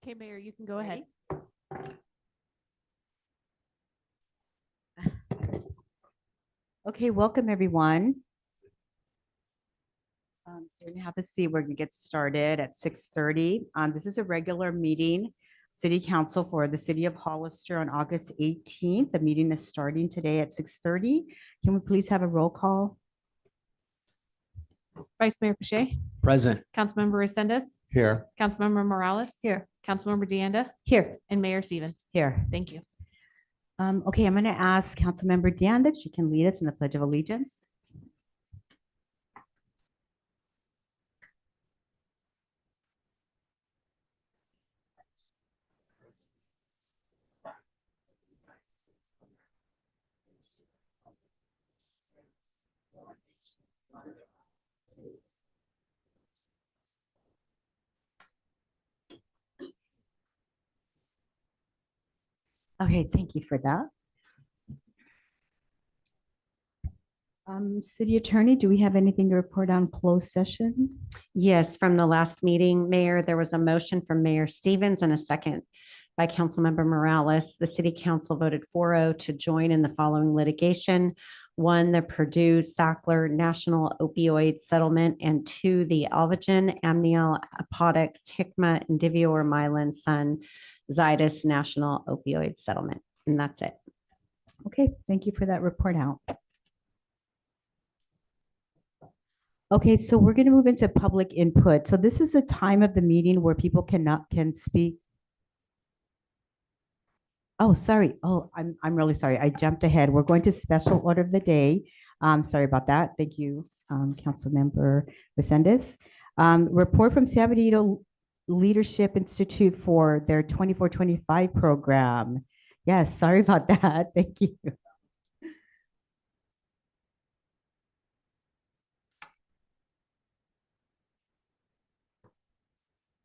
Okay, Mayor, you can go ahead. Okay, welcome everyone. So you have a seat. We're gonna get started at 6:30. This is a regular meeting, City Council for the City of Hollister on August 18th. The meeting is starting today at 6:30. Can we please have a roll call? Vice Mayor Pache, Present. Councilmember Resendez, Here. Councilmember Morales. Here. Councilmember DeAnda. Here. And Mayor Stevens. Here. Thank you. Okay, I'm gonna ask Councilmember DeAnda if she can lead us in the Pledge of Allegiance. Okay, thank you for that. City Attorney, do we have anything to report on closed session? Yes, from the last meeting, Mayor, there was a motion from Mayor Stevens and a second by Councilmember Morales. The City Council voted 4-0 to join in the following litigation. 1, the Purdue Sackler National Opioid Settlement, and 2, the Alvogen, Amneal, Apotex, Hikma, Indivior, Sun, Zydus National Opioid Settlement. And that's it. Okay, thank you for that report out. Okay, so we're going to move into public input. So this is the time of the meeting where people can speak. Oh, sorry. Oh, I'm really sorry. I jumped ahead. We're going to special order of the day. Sorry about that. Thank you, Councilmember Resendez. Report from San Benito Leadership Institute for their 24-25 program. Yes, sorry about that. Thank you.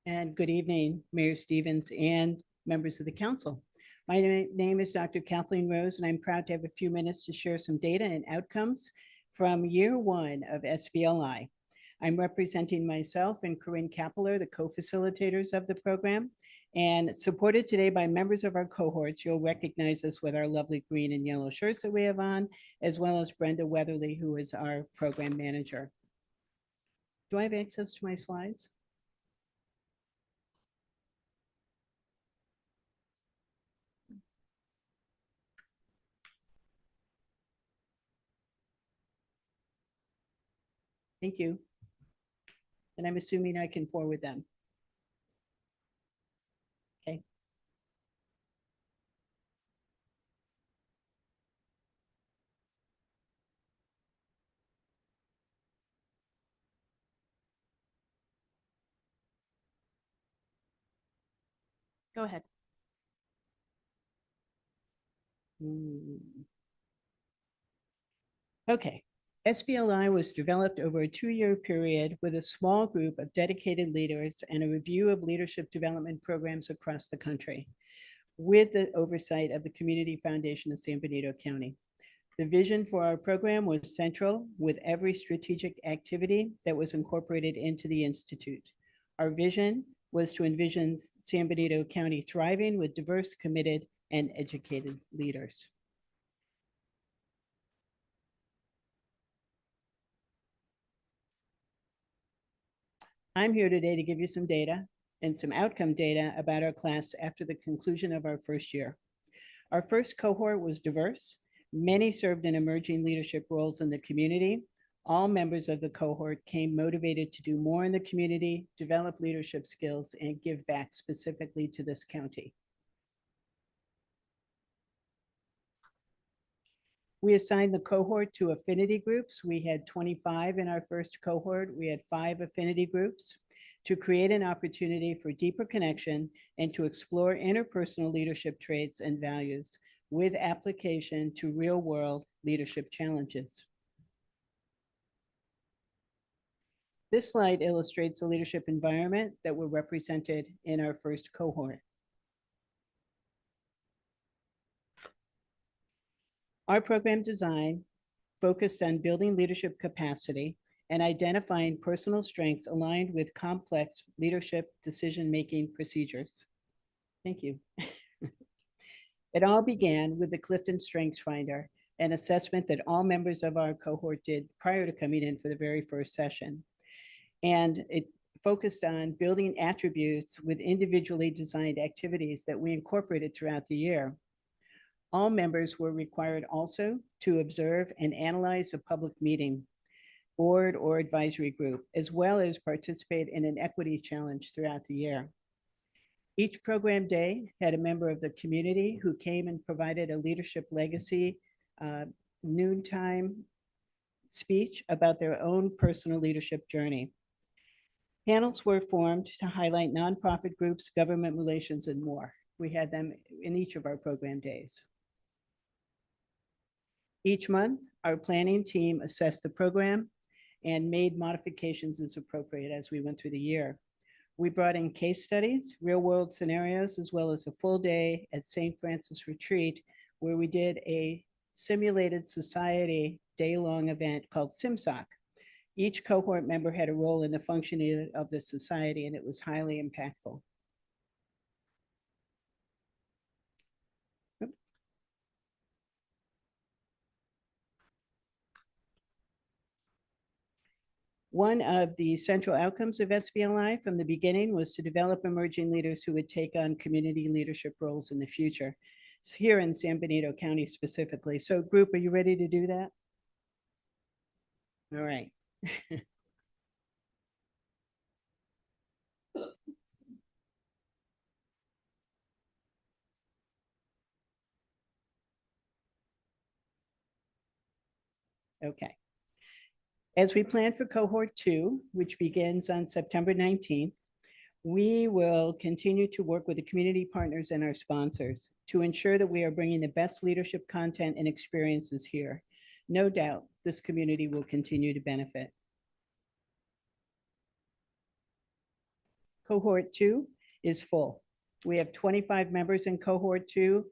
And good evening, Mayor Stevens and members of the council. My name is Dr. Kathleen Rose, and I'm proud to have a few minutes to share some data and outcomes from year 1 of SBLI. I'm representing myself and Corinne Kappeler, the co-facilitators of the program, and supported today by members of our cohorts. You'll recognize us with our lovely green and yellow shirts that we have on, as well as Brenda Weatherly, who is our program manager. Do I have access to my slides? Thank you. And I'm assuming I can forward them. Okay. Go ahead. Okay. SBLI was developed over a 2-year period with a small group of dedicated leaders and a review of leadership development programs across the country, with the oversight of the Community Foundation of San Benito County. The vision for our program was central with every strategic activity that was incorporated into the Institute. Our vision was to envision San Benito County thriving with diverse, committed, and educated leaders. I'm here today to give you some data and some outcome data about our class after the conclusion of our first year. Our first cohort was diverse. Many served in emerging leadership roles in the community. All members of the cohort came motivated to do more in the community, develop leadership skills, and give back specifically to this county. We assigned the cohort to affinity groups. We had 25 in our first cohort. We had 5 affinity groups to create an opportunity for deeper connection and to explore interpersonal leadership traits and values with application to real-world leadership challenges. This slide illustrates the leadership environment that were represented in our first cohort. Our program design focused on building leadership capacity and identifying personal strengths aligned with complex leadership decision-making procedures. Thank you. It all began with the Clifton Strengths Finder, an assessment that all members of our cohort did prior to coming in for the very first session. And it focused on building attributes with individually designed activities that we incorporated throughout the year. All members were required also to observe and analyze a public meeting, board or advisory group, as well as participate in an equity challenge throughout the year. Each program day had a member of the community who came and provided a leadership legacy noontime speech about their own personal leadership journey. Panels were formed to highlight nonprofit groups, government relations, and more. We had them in each of our program days. Each month, our planning team assessed the program and made modifications as appropriate as we went through the year. We brought in case studies, real-world scenarios, as well as a full day at St. Francis Retreat, where we did a simulated society day-long event called SimSoc. Each cohort member had a role in the functioning of the society, and it was highly impactful. One of the central outcomes of SBLI from the beginning was to develop emerging leaders who would take on community leadership roles in the future. It's here in San Benito County specifically. So group, are you ready to do that? All right. Okay. As we plan for cohort 2, which begins on September 19th, we will continue to work with the community partners and our sponsors to ensure that we are bringing the best leadership content and experiences here. No doubt this community will continue to benefit. Cohort 2 is full. We have 25 members in cohort 2,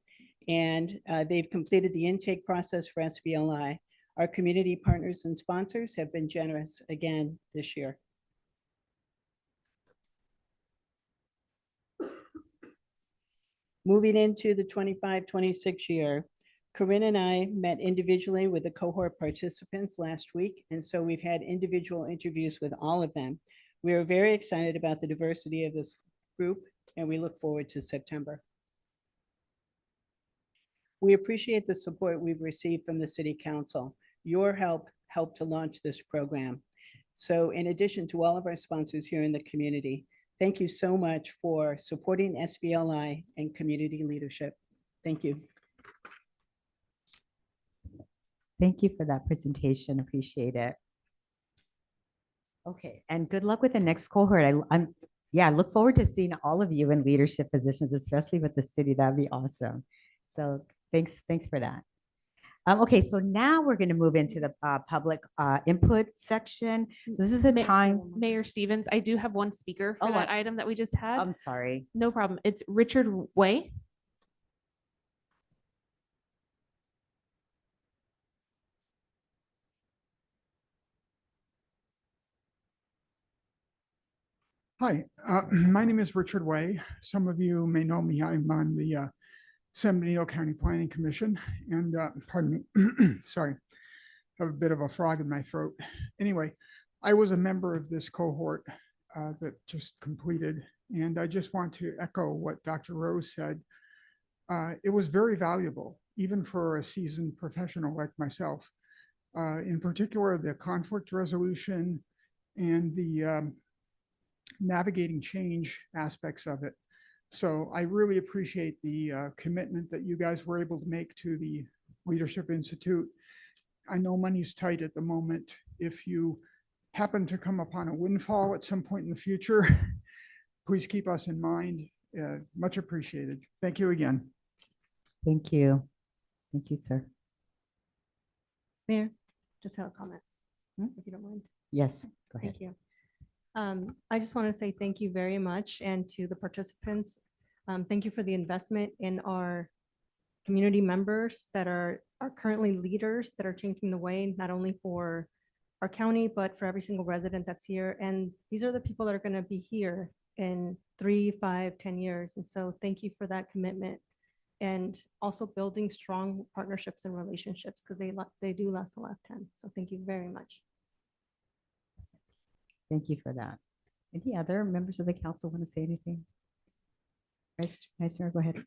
and they've completed the intake process for SBLI. Our community partners and sponsors have been generous again this year. Moving into the 25-26 year, Corinne and I met individually with the cohort participants last week, and so we've had individual interviews with all of them. We are very excited about the diversity of this group, and we look forward to September. We appreciate the support we've received from the City Council. Your help helped to launch this program. So in addition to all of our sponsors here in the community, thank you so much for supporting SBLI and community leadership. Thank you. Thank you for that presentation. Appreciate it. Okay, and good luck with the next cohort. I look forward to seeing all of you in leadership positions, especially with the city. That'd be awesome. So thanks for that. Okay, so now we're going to move into the public input section. This is a time. Mayor Stevens, I do have one speaker for Oh, that item that we just had. I'm sorry. No problem. It's Richard Way. Hi, my name is Richard Way. Some of you may know me. I'm on the San Benito County Planning Commission, and pardon me, sorry, I have a bit of a frog in my throat. Anyway, I was a member of this cohort that just completed, and I just want to echo what Dr. Rose said. It was very valuable, even for a seasoned professional like myself. In particular, the conflict resolution and the navigating change aspects of it. So I really appreciate the commitment that you guys were able to make to the Leadership Institute. I know money's tight at the moment. If you happen to come upon a windfall at some point in the future, please keep us in mind. Much appreciated. Thank you again. Thank you. Thank you, sir. Mayor, just have a comment, if you don't mind. Yes, go ahead. Thank you. I just want to say thank you very much, and to the participants, thank you for the investment in our community members that are currently leaders that are changing the way, not only for our county, but for every single resident that's here. And these are the people that are going to be here in 3, 5, 10 years. And so thank you for that commitment. And also building strong partnerships and relationships because they do last a lifetime. So thank you very much. Thank you for that. Any other members of the council want to say anything? Vice Mayor, go ahead.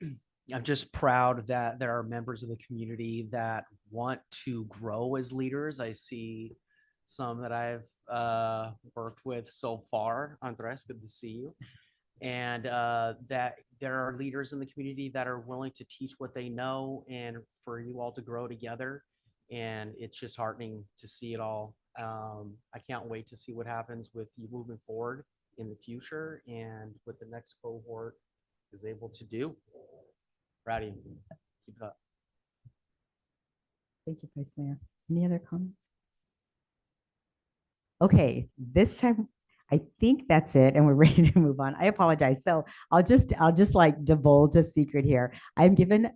I'm just proud that there are members of the community that want to grow as leaders. I see some that I've worked with so far. Andres, good to see you. And that there are leaders in the community that are willing to teach what they know and for you all to grow together. And it's just heartening to see it all. I can't wait to see what happens with you moving forward in the future and what the next cohort is able to do. Proud of you. Keep it up. Thank you, Vice Mayor. Any other comments? Okay, this time I think that's it and we're ready to move on. I apologize. So I'll just like divulge a secret here. I'm given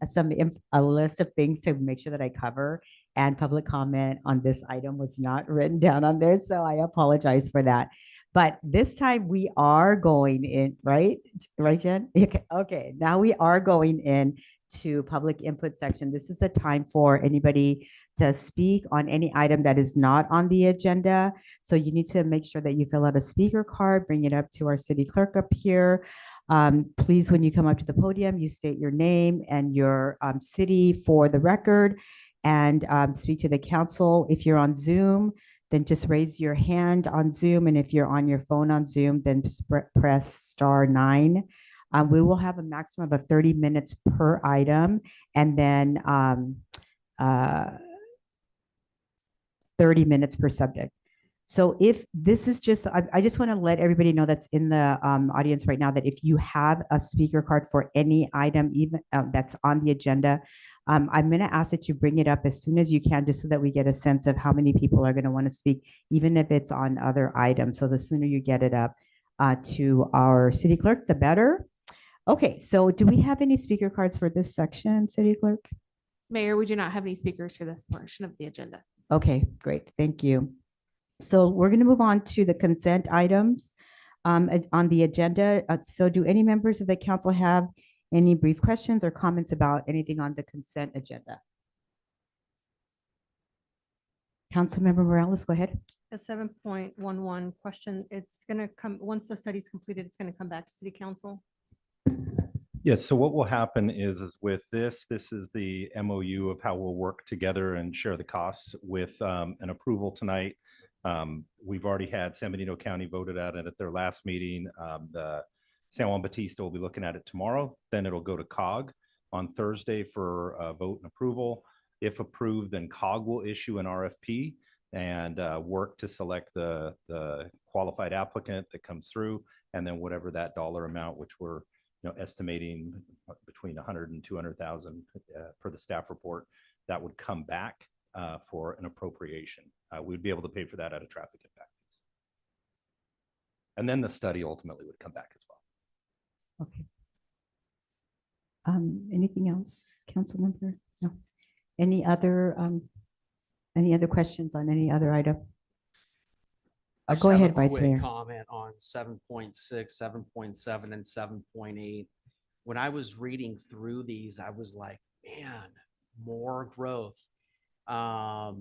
a list of things to make sure that I cover, and public comment on this item was not written down on there. So I apologize for that. But this time we are going in, right? Right, Jen? Okay, now we are going in to public input section. This is a time for anybody to speak on any item that is not on the agenda. So you need to make sure that you fill out a speaker card, bring it up to our city clerk up here. Please, when you come up to the podium, you state your name and your city for the record, and speak to the council. If you're on Zoom, then just raise your hand on Zoom. And if you're on your phone on Zoom, then press *9. We will have a maximum of 30 minutes per item, and then 30 minutes per subject. So if this is just, I just want to let everybody know that's in the audience right now that if you have a speaker card for any item, even that's on the agenda, I'm going to ask that you bring it up as soon as you can, just so that we get a sense of how many people are going to want to speak, even if it's on other items. So the sooner you get it up to our city clerk, the better. Okay, so do we have any speaker cards for this section, city clerk? Mayor, we do not have any speakers for this portion of the agenda. Okay, great. Thank you. So we're going to move on to the consent items on the agenda. So do any members of the council have any brief questions or comments about anything on the consent agenda? Councilmember Morales, go ahead. A 7.11 question. It's going to come, once the study's completed, it's going to come back to city council. Yes, so what will happen is with this is the MOU of how we'll work together and share the costs with an approval tonight. We've already had San Benito County voted at it at their last meeting. The San Juan Bautista will be looking at it tomorrow. Then it'll go to COG on Thursday for a vote and approval. If approved, then COG will issue an RFP and work to select the qualified applicant that comes through, and then whatever that dollar amount, which we're estimating between 100 and 200,000 per the staff report, that would come back for an appropriation. We'd be able to pay for that at a traffic impact fees. And then the study ultimately would come back as well. Okay. Anything else, council member? No. Any other questions on any other item? I just Go have a ahead, Vice quick Mayor. comment on 7.6, 7.7, and 7.8. When I was reading through these, I was like, man, more growth. The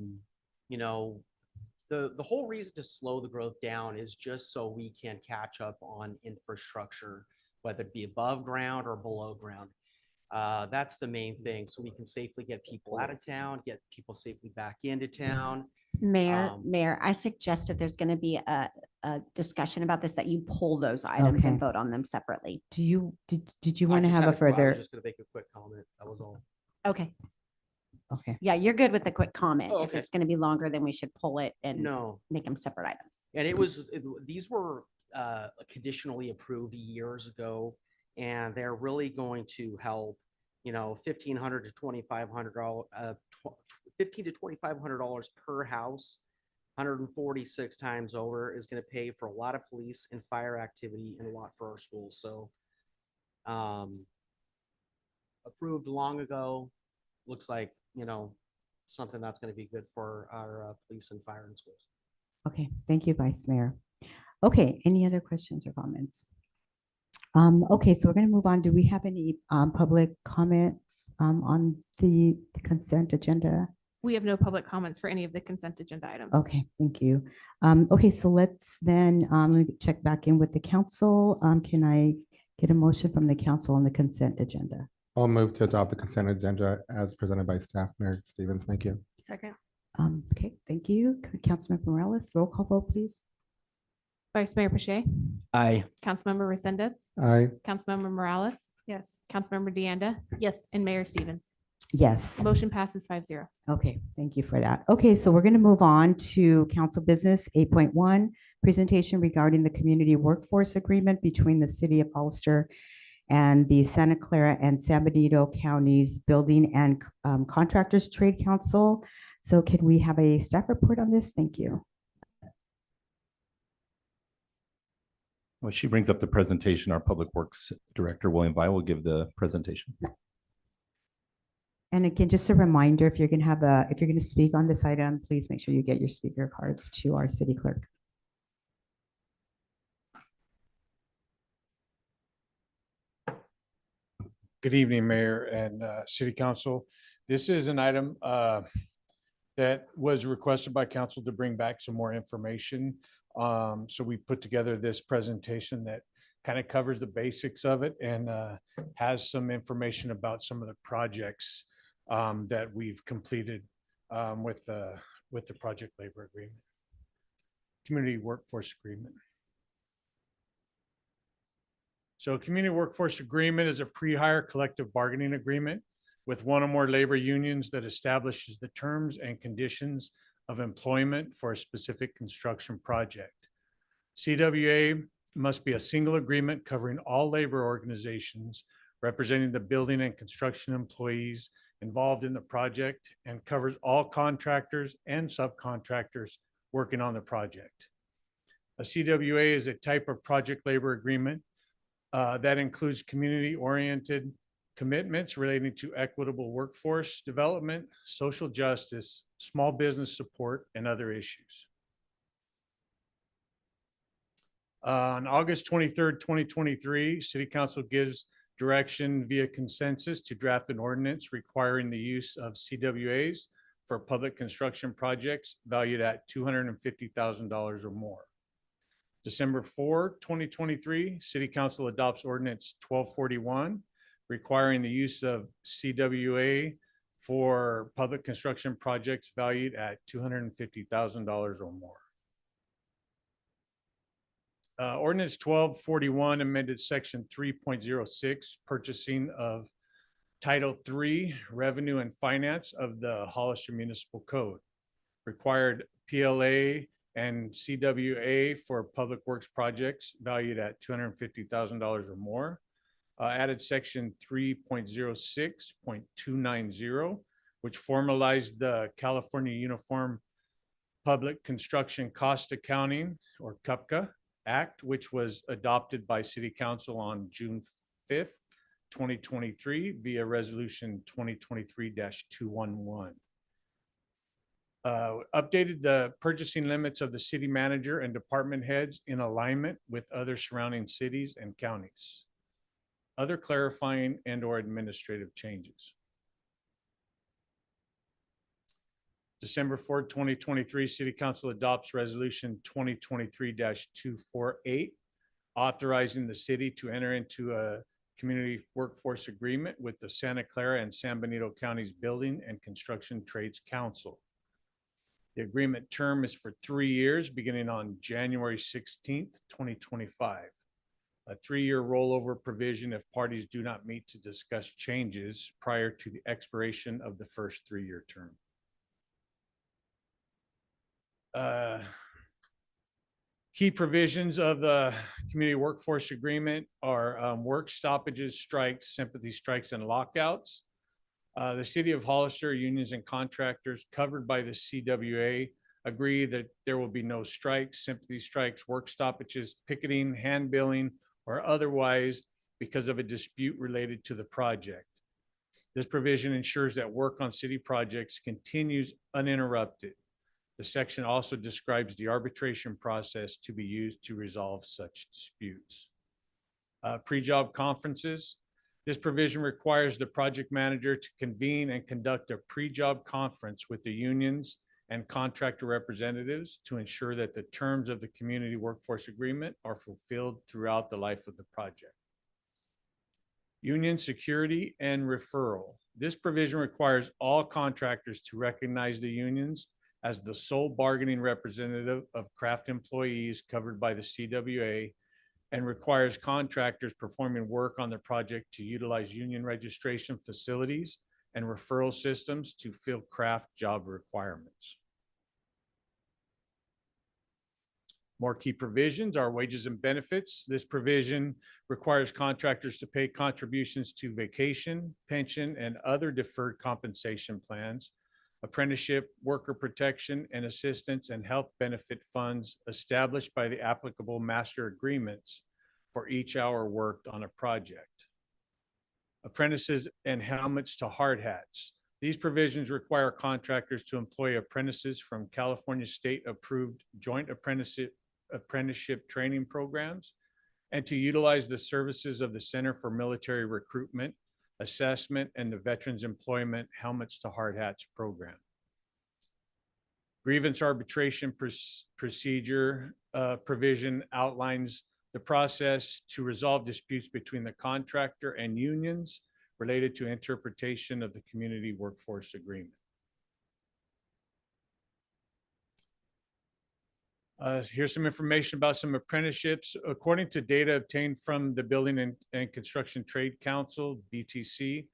whole reason to slow the growth down is just so we can catch up on infrastructure, whether it be above ground or below ground. That's the main thing. So we can safely get people out of town, get people safely back into town. Mayor, I suggest if there's going to be a discussion about this, that you pull those items and Okay. vote on them separately. Did you I want to just have had a I was further? just going to make a quick comment. That was all. Okay. Okay. Yeah, you're good with the quick comment. Oh, If okay. it's going to be longer, then we should pull it and No. make them separate items. And these were conditionally approved years ago, and they're really going to help, $1,500 to $2,500, $1,500 to $2,500 per house, 146 times over is going to pay for a lot of police and fire activity and a lot for our schools. So, approved long ago, looks like, something that's going to be good for our police and fire and schools. Okay, thank you, Vice Mayor. Okay, any other questions or comments? Okay, so we're going to move on. Do we have any public comments on the consent agenda? We have no public comments for any of the consent agenda items. Okay, thank you. Okay, so let's then let me check back in with the council. Can I get a motion from the council on the consent agenda? I'll move to adopt the consent agenda as presented by staff. Mayor Stevens, thank you. Second. Okay, thank you. Councilmember Morales, roll call vote, please. Vice Mayor Pache, Aye. Councilmember Resendez, Aye. Councilmember Morales, Yes. Councilmember Deanda. Yes. And Mayor Stevens. Yes. Motion passes 5-0. Okay, thank you for that. Okay, so we're going to move on to council business 8.1, presentation regarding the community workforce agreement between the city of Hollister and the Santa Clara and San Benito counties building and contractors trade council. So can we have a staff report on this? Thank you. When she brings up the presentation, our Public Works Director, William Vi, will give the presentation. And again, just a reminder, if you're going to speak on this item, please make sure you get your speaker cards to our city clerk. Good evening, Mayor and City Council. This is an item that was requested by council to bring back some more information. So we put together this presentation that kind of covers the basics of it and has some information about some of the projects that we've completed with the project labor agreement, community workforce agreement. So community workforce agreement is a pre-hire collective bargaining agreement with one or more labor unions that establishes the terms and conditions of employment for a specific construction project. CWA must be a single agreement covering all labor organizations representing the building and construction employees involved in the project and covers all contractors and subcontractors working on the project. A CWA is a type of project labor agreement that includes community-oriented commitments relating to equitable workforce development, social justice, small business support, and other issues. On August 23rd, 2023, City Council gives direction via consensus to draft an ordinance requiring the use of CWAs for public construction projects valued at $250,000 or more. December 4, 2023, City Council adopts Ordinance 1241, requiring the use of CWA for public construction projects valued at $250,000 or more. Ordinance 1241 amended Section 3.06, purchasing of Title III, Revenue and Finance of the Hollister Municipal Code, required PLA and CWA for public works projects valued at $250,000 or more. Added Section 3.06.290, which formalized the California Uniform Public Construction Cost Accounting, or CUPCA Act, which was adopted by City Council on June 5th, 2023 via Resolution 2023-211. Updated the purchasing limits of the city manager and department heads in alignment with other surrounding cities and counties. Other clarifying and or administrative changes. December 4th, 2023, City Council adopts Resolution 2023-248, authorizing the city to enter into a community workforce agreement with the Santa Clara and San Benito Counties Building and Construction Trades Council. The agreement term is for 3 years, beginning on January 16th, 2025. A 3-year rollover provision if parties do not meet to discuss changes prior to the expiration of the first 3-year term. Key provisions of the community workforce agreement are work stoppages, strikes, sympathy strikes, and lockouts. The city of Hollister, unions and contractors covered by the CWA agree that there will be no strikes, sympathy strikes, work stoppages, picketing, hand billing, or otherwise because of a dispute related to the project. This provision ensures that work on city projects continues uninterrupted. The section also describes the arbitration process to be used to resolve such disputes. pre-job conferences. This provision requires the project manager to convene and conduct a pre-job conference with the unions and contractor representatives to ensure that the terms of the community workforce agreement are fulfilled throughout the life of the project. Union security and referral. This provision requires all contractors to recognize the unions as the sole bargaining representative of craft employees covered by the CWA, and requires contractors performing work on the project to utilize union registration facilities and referral systems to fill craft job requirements. More key provisions are wages and benefits. This provision requires contractors to pay contributions to vacation, pension, and other deferred compensation plans, apprenticeship, worker protection and assistance, and health benefit funds established by the applicable master agreements for each hour worked on a project. Apprentices and helmets to hard hats. These provisions require contractors to employ apprentices from California state-approved joint apprenticeship training programs and to utilize the services of the Center for Military Recruitment, Assessment, and the Veterans Employment Helmets to Hard Hats program. Grievance arbitration procedure provision outlines the process to resolve disputes between the contractor and unions related to interpretation of the community workforce agreement. Here's some information about some apprenticeships. According to data obtained from the Building and Construction Trade Council, BTC,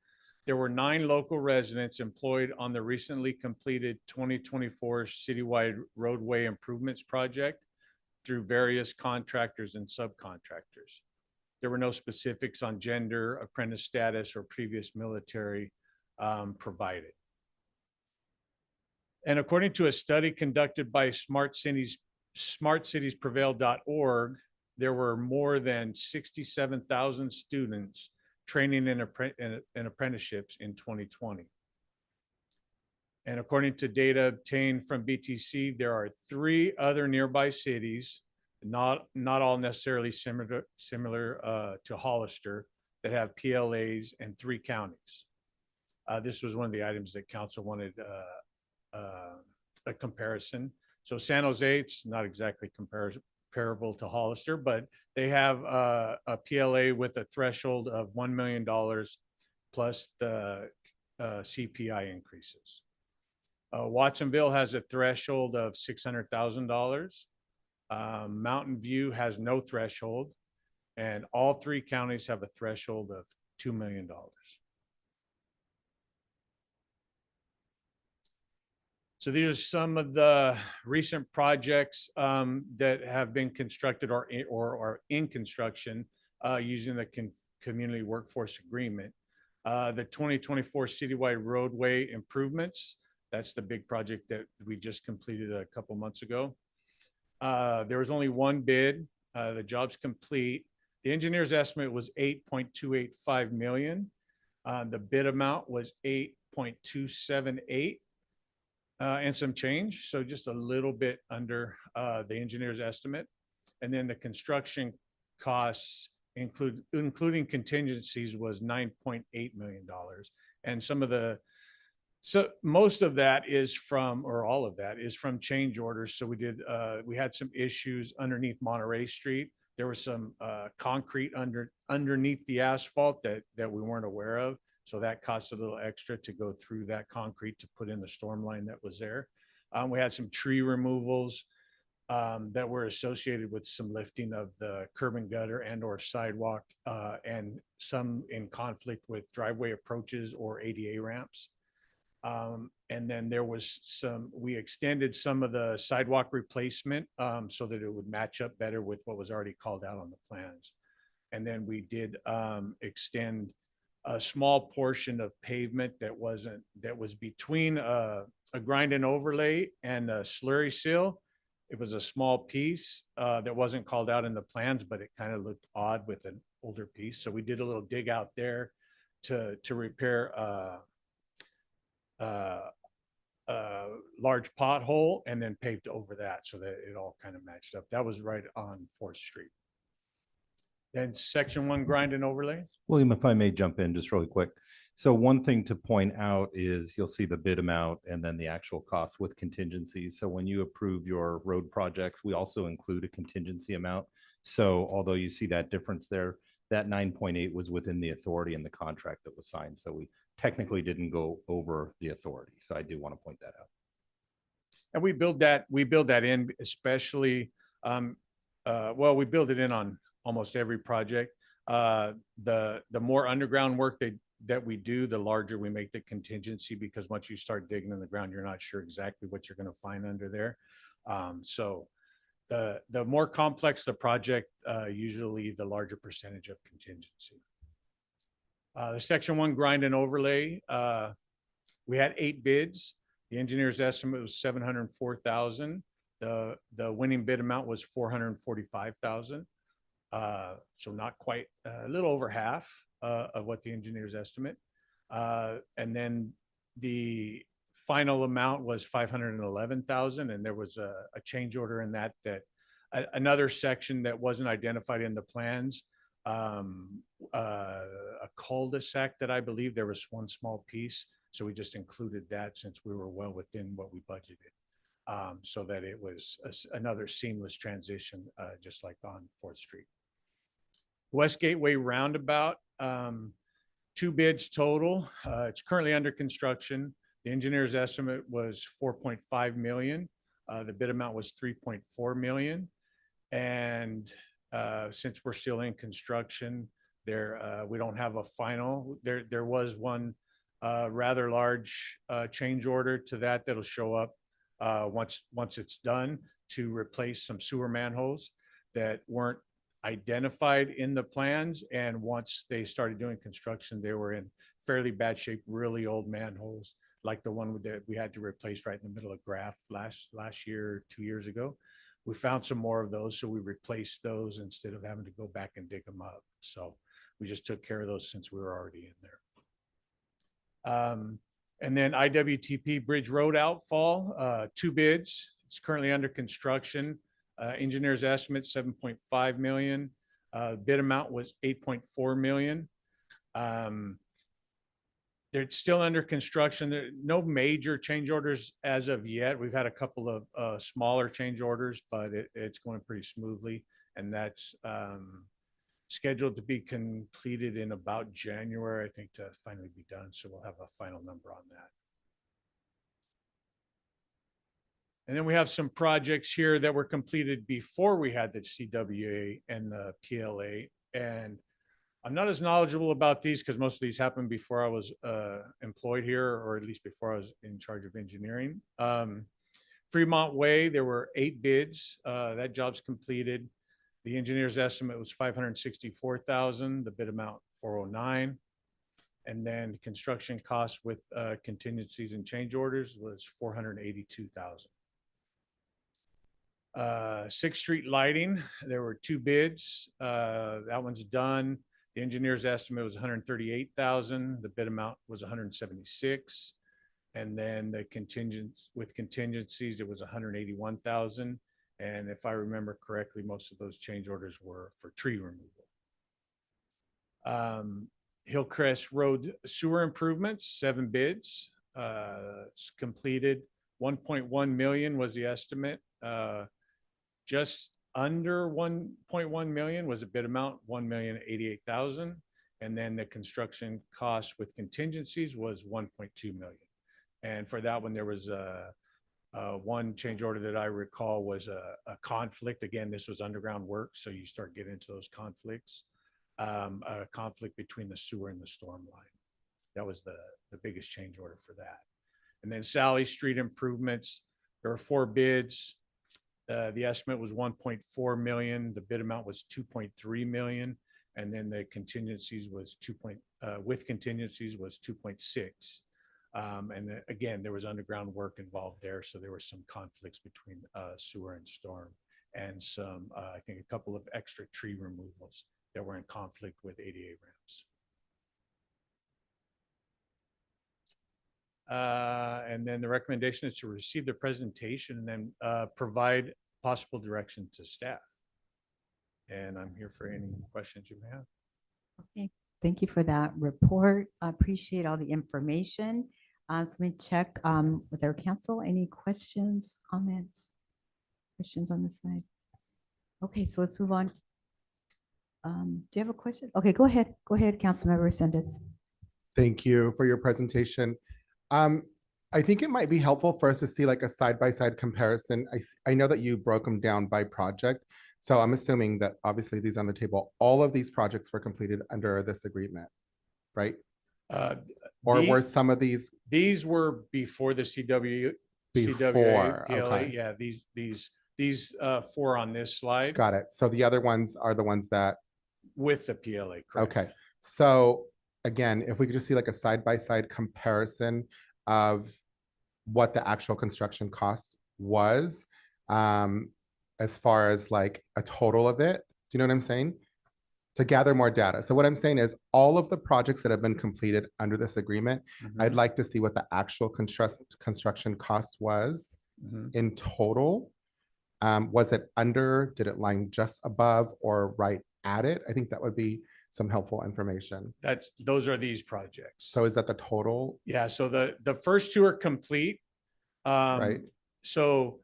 there were 9 local residents employed on the recently completed 2024 citywide roadway improvements project through various contractors and subcontractors. There were no specifics on gender, apprentice status, or previous military provided. And according to a study conducted by smartcitiesprevail.org, there were more than 67,000 students training in apprenticeships in 2020. And according to data obtained from BTC, there are 3 other nearby cities, not all necessarily similar to Hollister, that have PLAs, and 3 counties. This was one of the items that council wanted a comparison. So San Jose, it's not exactly comparable to Hollister, but they have a PLA with a threshold of $1 million plus the CPI increases. Watsonville has a threshold of $600,000. Mountain View has no threshold, and all 3 counties have a threshold of $2 million. So these are some of the recent projects that have been constructed or are in construction using the community workforce agreement. The 2024 citywide roadway improvements, that's the big project that we just completed a couple months ago. There was only 1 bid. The job's complete. The engineer's estimate was $8.285 million. The bid amount was $8.278 and some change. So just a little bit under the engineer's estimate. And then the construction costs, including contingencies, was $9.8 million. And most of that is from, or all of that is from change orders. So we had some issues underneath Monterey Street. There was some concrete underneath the asphalt that we weren't aware of. So that cost a little extra to go through that concrete to put in the storm line that was there. We had some tree removals that were associated with some lifting of the curb and gutter and or sidewalk, and some in conflict with driveway approaches or ADA ramps. And then there was we extended some of the sidewalk replacement so that it would match up better with what was already called out on the plans. And then we did extend a small portion of pavement that was between a grind and overlay and a slurry seal. It was a small piece that wasn't called out in the plans, but it kind of looked odd with an older piece. So we did a little dig out there to repair large pothole and then paved over that so that it all kind of matched up. That was right on 4th Street. Then section 1 grind and overlay. William, if I may jump in just really quick. So one thing to point out is you'll see the bid amount and then the actual cost with contingencies. So when you approve your road projects, we also include a contingency amount. So although you see that difference there, that 9.8 was within the authority in the contract that was signed. So we technically didn't go over the authority. So I do want to point that out. And we build that in, especially, well, we build it in on almost every project. The more underground work that we do, the larger we make the contingency, because once you start digging in the ground, you're not sure exactly what you're going to find under there. So the more complex the project, usually the larger percentage of contingency. The section 1 grind and overlay, we had 8 bids. The engineer's estimate was 704,000. The winning bid amount was 445,000. So not quite, a little over half of what the engineer's estimate. And then the final amount was 511,000, and there was a change order in that another section that wasn't identified in the plans, a cul-de-sac that I believe there was one small piece. So we just included that since we were well within what we budgeted, so that it was another seamless transition, just like on 4th Street. West Gateway Roundabout, 2 bids total. It's currently under construction. The engineer's estimate was 4.5 million. The bid amount was 3.4 million. And since we're still in construction, we don't have a final. There was one rather large change order to that'll show up once it's done, to replace some sewer manholes that weren't identified in the plans. And once they started doing construction, they were in fairly bad shape, really old manholes, like the one that we had to replace right in the middle of Graph last year, 2 years ago. We found some more of those, so we replaced those instead of having to go back and dig them up. So we just took care of those since we were already in there. And then IWTP Bridge Road outfall, 2 bids. It's currently under construction. Engineer's estimate 7.5 million. Bid amount was 8.4 million. They're still under construction. There no major change orders as of yet. We've had a couple of smaller change orders, but it's going pretty smoothly. And that's scheduled to be completed in about January, I think, to finally be done. So we'll have a final number on that. And then we have some projects here that were completed before we had the CWA and the PLA. And I'm not as knowledgeable about these because most of these happened before I was employed here, or at least before I was in charge of engineering. Fremont Way, there were 8 bids. That job's completed. The engineer's estimate was 564,000. The bid amount 409. And then construction costs with contingencies and change orders was 482,000. 6th Street lighting, there were 2 bids. That one's done. The engineer's estimate was 138,000. The bid amount was 176. And then the contingencies, it was 181,000. And if I remember correctly, most of those change orders were for tree removal. Hillcrest Road sewer improvements, 7 bids. It's completed. 1.1 million was the estimate. Just under 1.1 million was a bid amount, 1,088,000. And then the construction cost with contingencies was 1.2 million. And for that one, there was one change order that I recall was a conflict. Again, this was underground work, so you start getting into those conflicts. A conflict between the sewer and the storm line. That was the biggest change order for that. And then Sally Street improvements, there were 4 bids. The estimate was 1.4 million. The bid amount was 2.3 million. And then the contingencies was with contingencies was 2.6. And then, again, there was underground work involved there. So there were some conflicts between sewer and storm, and some, I think, a couple of extra tree removals that were in conflict with ADA ramps. And then the recommendation is to receive the presentation and then provide possible direction to staff. and I'm here for any questions you may have. Okay, thank you for that report. I appreciate all the information. So let me check with our council. Any questions, comments? Questions on this side? Okay, so let's move on. Do you have a question? Okay, go ahead. Go ahead, Councilmember Resendez. Thank you for your presentation. I think it might be helpful for us to see like a side-by-side comparison. I know that you broke them down by project. So I'm assuming that obviously these on the table, all of these projects were completed under this agreement, right? Or were some of these These were before the CWA before? PLA. Okay, Yeah, these four on this slide got it. So the other ones are the ones that, with the PLA, correct? okay. So again, if we could just see like a side-by-side comparison of what the actual construction cost was, as far as like a total of it. Do you know what I'm saying? To gather more data. So what I'm saying is all of the projects that have been completed under this agreement, I'd like to see what the actual construction cost was Mhm. in total. Was it under, did it line just above or right at it? I think that would be some helpful information. Those are these projects. So is that the total, Yeah, so the first two are complete. right? So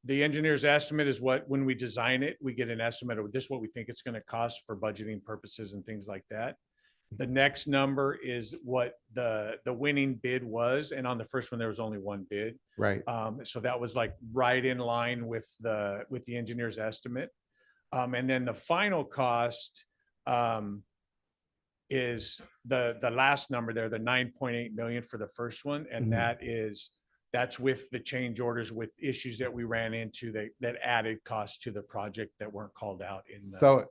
the engineer's estimate is what, when we design it, we get an estimate of this, what we think it's going to cost for budgeting purposes and things like that. The next number is what the winning bid was. And on the first one, there was only one bid. Right. So that was like right in line with the engineer's estimate. And then the final cost is the last number there, the 9.8 million for the first one. And that's with the change orders, with issues that we ran into that added costs to the project that weren't called out in the. So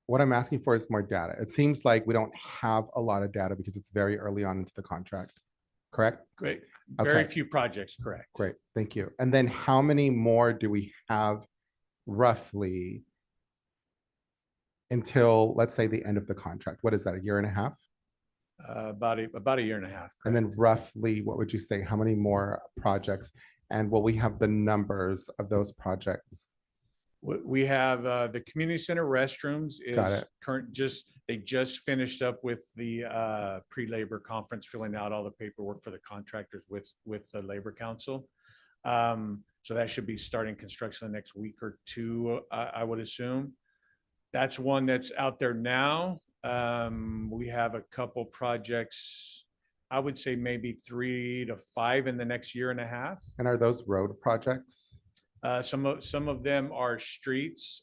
what I'm asking for is more data. It seems like we don't have a lot of data because it's very early on into the contract, correct? Great. Very Okay. few projects, correct. Great, thank you. And then how many more do we have roughly until, let's say, the end of the contract? What is that, a year and a half? About a year and a half. And correct. then roughly, what would you say, how many more projects? And will we have the numbers of those projects? We have the community center restrooms Got is it. they just finished up with the pre-labor conference, filling out all the paperwork for the contractors with the Labor Council. So that should be starting construction the next week or two, I would assume. That's one that's out there now. We have a couple projects, I would say maybe 3 to 5 in the next year and a half. And are those road projects? Some of them are streets.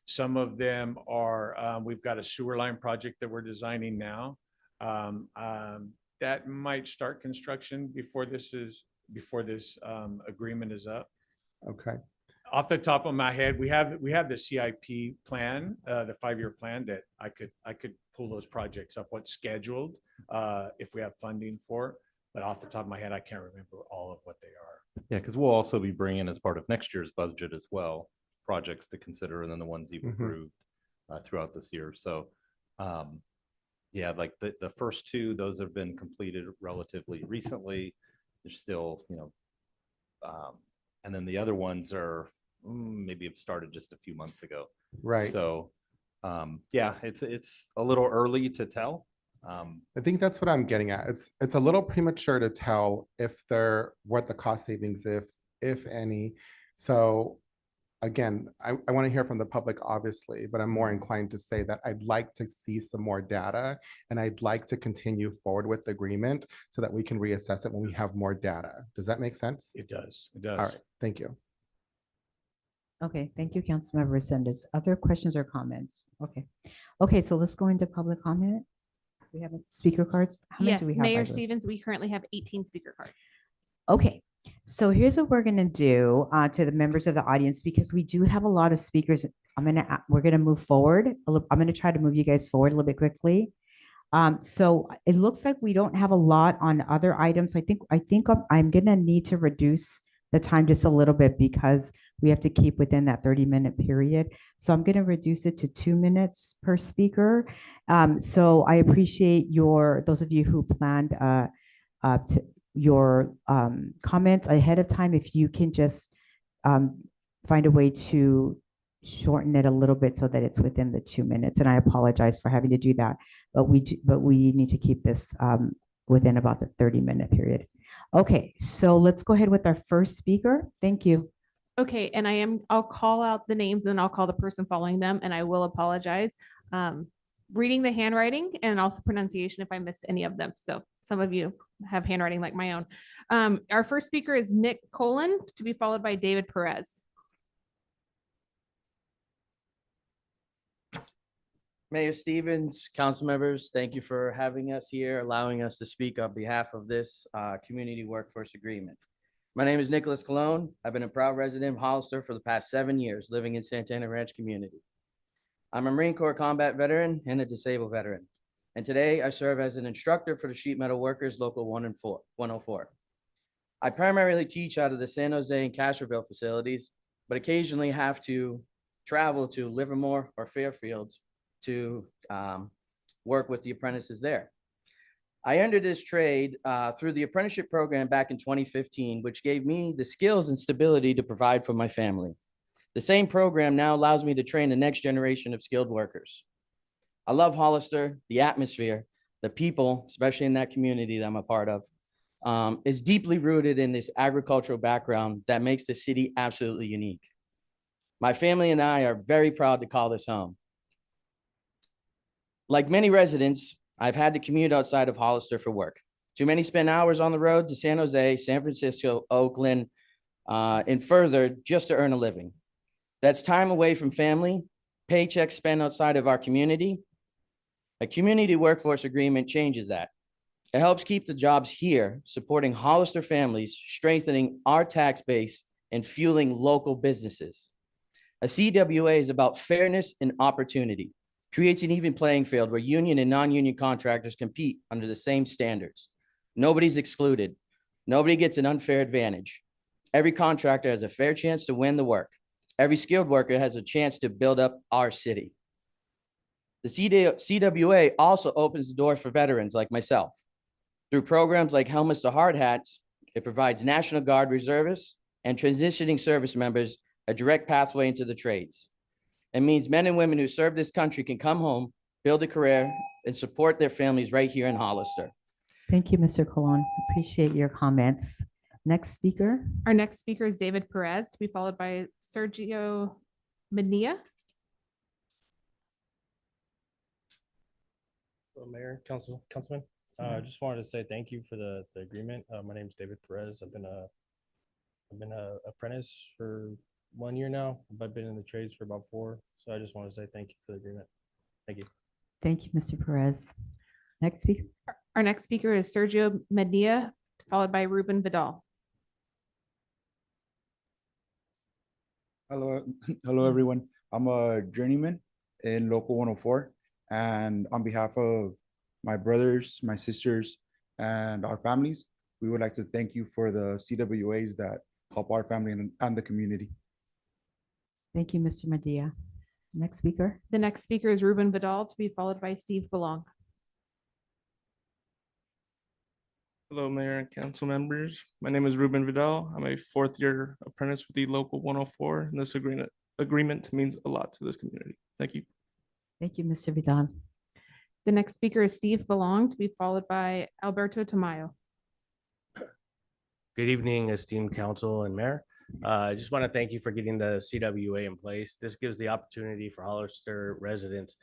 Some of them are, we've got a sewer line project that we're designing now. That might start construction before this agreement is up. Okay. Off the top of my head, we have the CIP plan, the 5-year plan that I could pull those projects up, what's scheduled, if we have funding for. But off the top of my head, I can't remember all of what they are. Yeah, because we'll also be bringing as part of next year's budget as well, projects to consider, and then the ones you've approved throughout this year. So, yeah, like the first two, those have been completed relatively recently. They're still, and then the other ones are maybe have started just a few months ago. Right. So, yeah, it's a little early to tell. I think that's what I'm getting at. It's a little premature to tell what the cost savings, if any. So again, I want to hear from the public, obviously, but I'm more inclined to say that I'd like to see some more data, and I'd like to continue forward with the agreement so that we can reassess it when we have more data. Does that make sense? It does. It does. All right, thank you. Okay, thank you, Councilmember Resendez. Other questions or comments? Okay, so let's go into public comment. We have speaker cards. How many Yes, do we have? by Mayor the way? Stevens, we currently have 18 speaker cards. Okay, so here's what we're gonna do to the members of the audience, because we do have a lot of speakers. We're gonna move forward. I'm gonna try to move you guys forward a little bit quickly. So it looks like we don't have a lot on other items. I think I'm gonna need to reduce the time just a little bit because we have to keep within that 30-minute period. So I'm gonna reduce it to 2 minutes per speaker. So I appreciate those of you who planned your comments ahead of time. If you can just find a way to shorten it a little bit so that it's within the 2 minutes. And I apologize for having to do that, but we need to keep this within about the 30-minute period. Okay, so let's go ahead with our first speaker. Thank you. Okay, and I'll call out the names and I'll call the person following them, and I will apologize. Reading the handwriting and also pronunciation if I miss any of them. So some of you have handwriting like my own. Our first speaker is Nick Colon, to be followed by David Perez. Mayor Stevens, council members, thank you for having us here, allowing us to speak on behalf of this community workforce agreement. My name is Nicholas Colon. I've been a proud resident of Hollister for the past 7 years, living in Santana Ranch community. I'm a Marine Corps combat veteran and a disabled veteran. And today I serve as an instructor for the Sheet Metal Workers Local 104. I primarily teach out of the San Jose and Castroville facilities, but occasionally have to travel to Livermore or Fairfields to work with the apprentices there. I entered this trade through the apprenticeship program back in 2015, which gave me the skills and stability to provide for my family. The same program now allows me to train the next generation of skilled workers. I love Hollister, the atmosphere, the people, especially in that community that I'm a part of, is deeply rooted in this agricultural background that makes the city absolutely unique. My family and I are very proud to call this home. Like many residents, I've had to commute outside of Hollister for work. Too many spend hours on the road to San Jose, San Francisco, Oakland, and further just to earn a living. That's time away from family, paychecks spent outside of our community. A community workforce agreement changes that. It helps keep the jobs here, supporting Hollister families, strengthening our tax base, and fueling local businesses. A CWA is about fairness and opportunity. Creates an even playing field where union and non-union contractors compete under the same standards. Nobody's excluded. Nobody gets an unfair advantage. Every contractor has a fair chance to win the work. Every skilled worker has a chance to build up our city. The CWA also opens the door for veterans like myself. Through programs like Helmets to Hard Hats, it provides National Guard reservists and transitioning service members a direct pathway into the trades. It means men and women who serve this country can come home, build a career, and support their families right here in Hollister. Thank you, Mr. Colon. Appreciate your comments. Next speaker. Our next speaker is David Perez, to be followed by Sergio Medina. Hello, Mayor, Councilman. I just wanted to say thank you for the agreement. My name is David Perez. I've been a apprentice for 1 year now. I've been in the trades for about 4. So I just want to say thank you for the agreement. Thank you. Thank you, Mr. Perez. Next speaker. Our next speaker is Sergio Medina, followed by Ruben Vidal. Hello, hello everyone. I'm a journeyman in Local 104, and on behalf of my brothers, my sisters, and our families, we would like to thank you for the CWAs that help our family and the community. Thank you, Mr. Medina. Next speaker. The next speaker is Ruben Vidal, to be followed by Steve Belong. Hello, Mayor and council members. My name is Ruben Vidal. I'm a 4th-year apprentice with the Local 104, and this agreement means a lot to this community. Thank you. Thank you, Mr. Vidal. The next speaker is Steve Belong, to be followed by Alberto Tamayo. Good evening, esteemed council and mayor. I just want to thank you for getting the CWA in place. This gives the opportunity for Hollister residents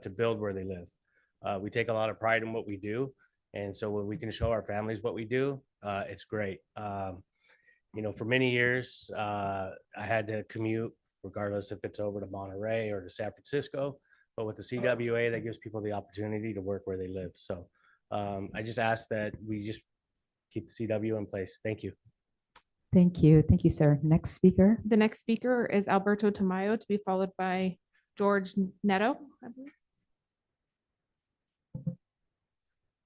to build where they live. We take a lot of pride in what we do. And so when we can show our families what we do, it's great. You know, for many years, I had to commute regardless if it's over to Monterey or to San Francisco. But with the CWA, that gives people the opportunity to work where they live. So I just ask that we just keep the CW in place. Thank you. Thank you. Thank you, sir. Next speaker. The next speaker is Alberto Tamayo, to be followed by George Neto, I believe.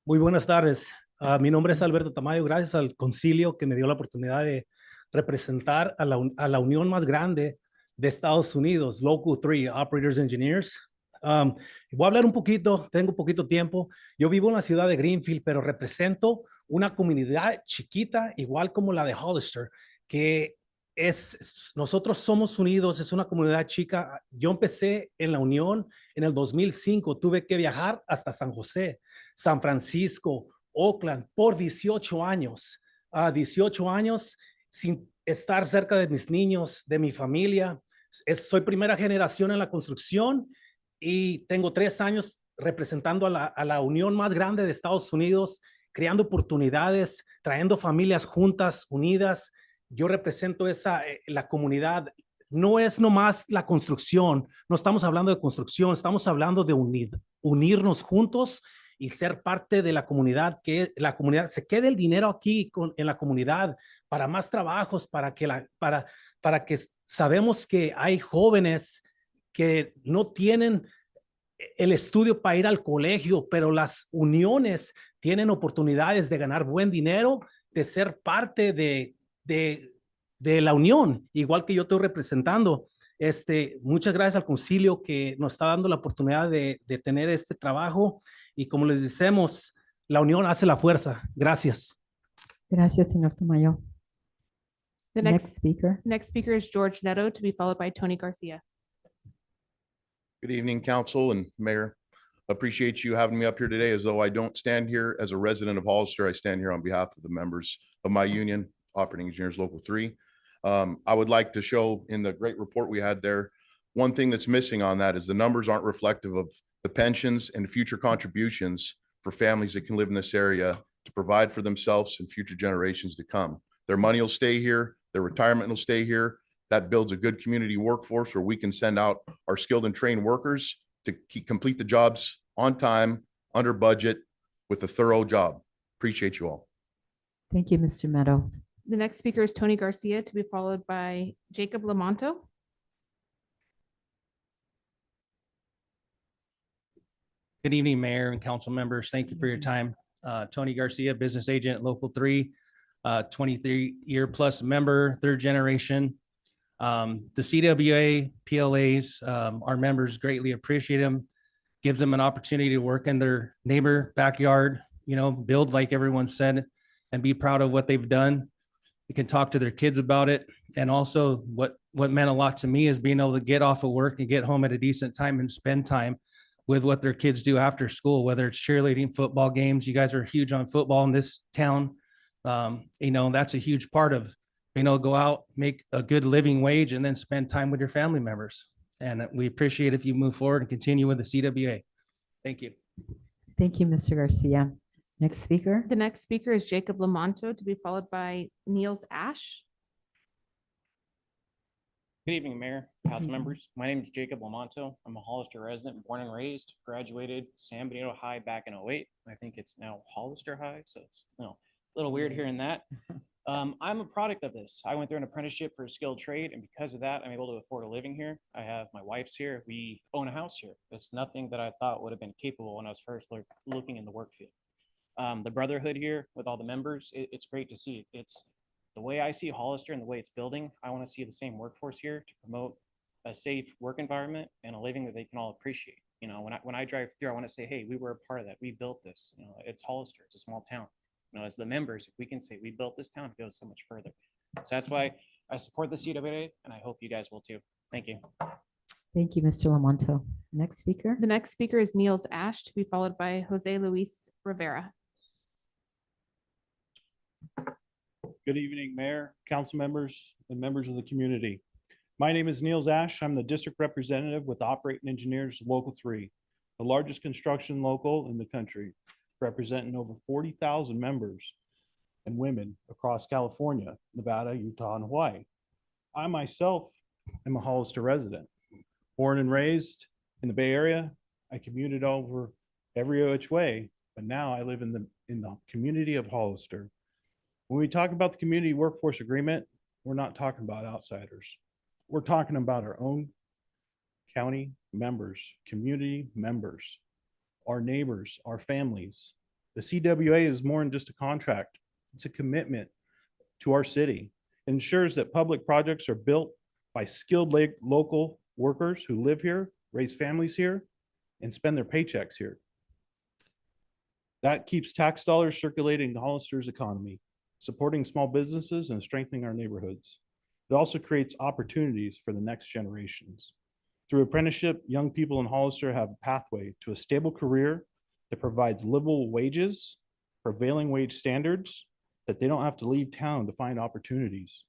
Muy buenas tardes. Mi nombre es Alberto Tamayo. Gracias al concilio que me dio la oportunidad de representar a la unión más grande de Estados Unidos, Local 3, Operators Engineers. Voy a hablar un poquito, tengo poquito tiempo. Yo vivo en la ciudad de Greenfield, pero represento una comunidad chiquita, igual como la de Hollister, que nosotros somos unidos, es una comunidad chica. Yo empecé en la Unión en el 2005, tuve que viajar hasta San José, San Francisco, Oakland por 18 años, 18 años sin estar cerca de mis niños, de mi familia. Soy primera generación en la construcción y tengo 3 años representando a la unión más grande de Estados Unidos, creando oportunidades, trayendo familias juntas, unidas. Yo represento la comunidad. No es nomás la construcción, no estamos hablando de construcción, estamos hablando de unirnos juntos y ser parte de la comunidad, que la comunidad se quede el dinero aquí en la comunidad para más trabajos, para que sabemos que hay jóvenes que no tienen el estudio para ir al colegio, pero las uniones tienen oportunidades de ganar buen dinero, de ser parte de la unión, igual que yo estoy representando. Muchas gracias al concilio que nos está dando la oportunidad de tener este trabajo y como les decimos, la unión hace la fuerza. Gracias. Gracias, señor Tamayo. The Next speaker. next speaker is George Neto, to be followed by Tony Garcia. Good evening, council and mayor. Appreciate you having me up here today. As though I don't stand here as a resident of Hollister, I stand here on behalf of the members of my union, Operating Engineers Local 3. I would like to show in the great report we had there, one thing that's missing on that is the numbers aren't reflective of the pensions and future contributions for families that can live in this area to provide for themselves and future generations to come. Their money will stay here, their retirement will stay here. That builds a good community workforce where we can send out our skilled and trained workers to complete the jobs on time, under budget, with a thorough job. Appreciate you all. Thank you, Mr. Meadows. The next speaker is Tony Garcia, to be followed by Jacob Lamonto. Good evening, Mayor and council members. Thank you for your time. Tony Garcia, business agent at Local 3, 23-year plus member, third generation. The CWA PLAs, our members greatly appreciate them. Gives them an opportunity to work in their neighbor backyard, build like everyone said, and be proud of what they've done. You can talk to their kids about it. And also what meant a lot to me is being able to get off of work and get home at a decent time and spend time with what their kids do after school, whether it's cheerleading, football games. You guys are huge on football in this town. That's a huge part of, go out, make a good living wage, and then spend time with your family members. And we appreciate if you move forward and continue with the CWA. Thank you. Thank you, Mr. Garcia. Next speaker. The next speaker is Jacob Lamonto, to be followed by Niels Ash. Good evening, Mayor, council members. My name is Jacob Lamonto. I'm a Hollister resident, born and raised, graduated San Benito High back in 08. I think it's now Hollister High, so it's a little weird hearing that. I'm a product of this. I went through an apprenticeship for a skilled trade, and because of that, I'm able to afford a living here. I have my wife's here. We own a house here. It's nothing that I thought would have been capable when I was first looking in the work field. The brotherhood here with all the members, it's great to see. It's the way I see Hollister and the way it's building. I want to see the same workforce here to promote a safe work environment and a living that they can all appreciate. When I drive through, I want to say, hey, we were a part of that. We built this. It's Hollister. It's a small town. As the members, if we can say we built this town, it goes so much further. So that's why I support the CWA, and I hope you guys will too. Thank you. Thank you, Mr. Lamonto. Next speaker. The next speaker is Niels Ash, to be followed by Jose Luis Rivera. Good evening, Mayor, council members, and members of the community. My name is Niels Ash. I'm the district representative with Operating Engineers Local 3, the largest construction local in the country, representing over 40,000 members and women across California, Nevada, Utah, and Hawaii. I myself am a Hollister resident, born and raised in the Bay Area. I commuted over every which way, but now I live in the community of Hollister. When we talk about the community workforce agreement, we're not talking about outsiders. We're talking about our own county members, community members, our neighbors, our families. The CWA is more than just a contract. It's a commitment to our city. It ensures that public projects are built by skilled local workers who live here, raise families here, and spend their paychecks here. That keeps tax dollars circulating in Hollister's economy, supporting small businesses and strengthening our neighborhoods. It also creates opportunities for the next generations. Through apprenticeship, young people in Hollister have a pathway to a stable career that provides livable wages, prevailing wage standards, that they don't have to leave town to find opportunities.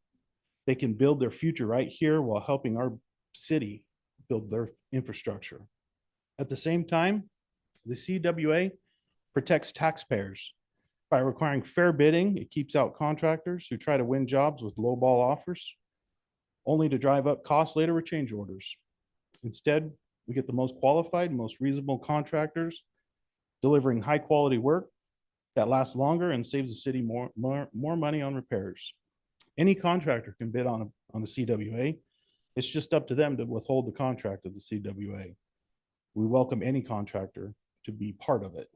They can build their future right here while helping our city build their infrastructure. At the same time, the CWA protects taxpayers. By requiring fair bidding, it keeps out contractors who try to win jobs with lowball offers, only to drive up costs later with change orders. Instead, we get the most qualified, most reasonable contractors delivering high quality work that lasts longer and saves the city more money on repairs. Any contractor can bid on a CWA. It's just up to them to withhold the contract of the CWA. We welcome any contractor to be part of it.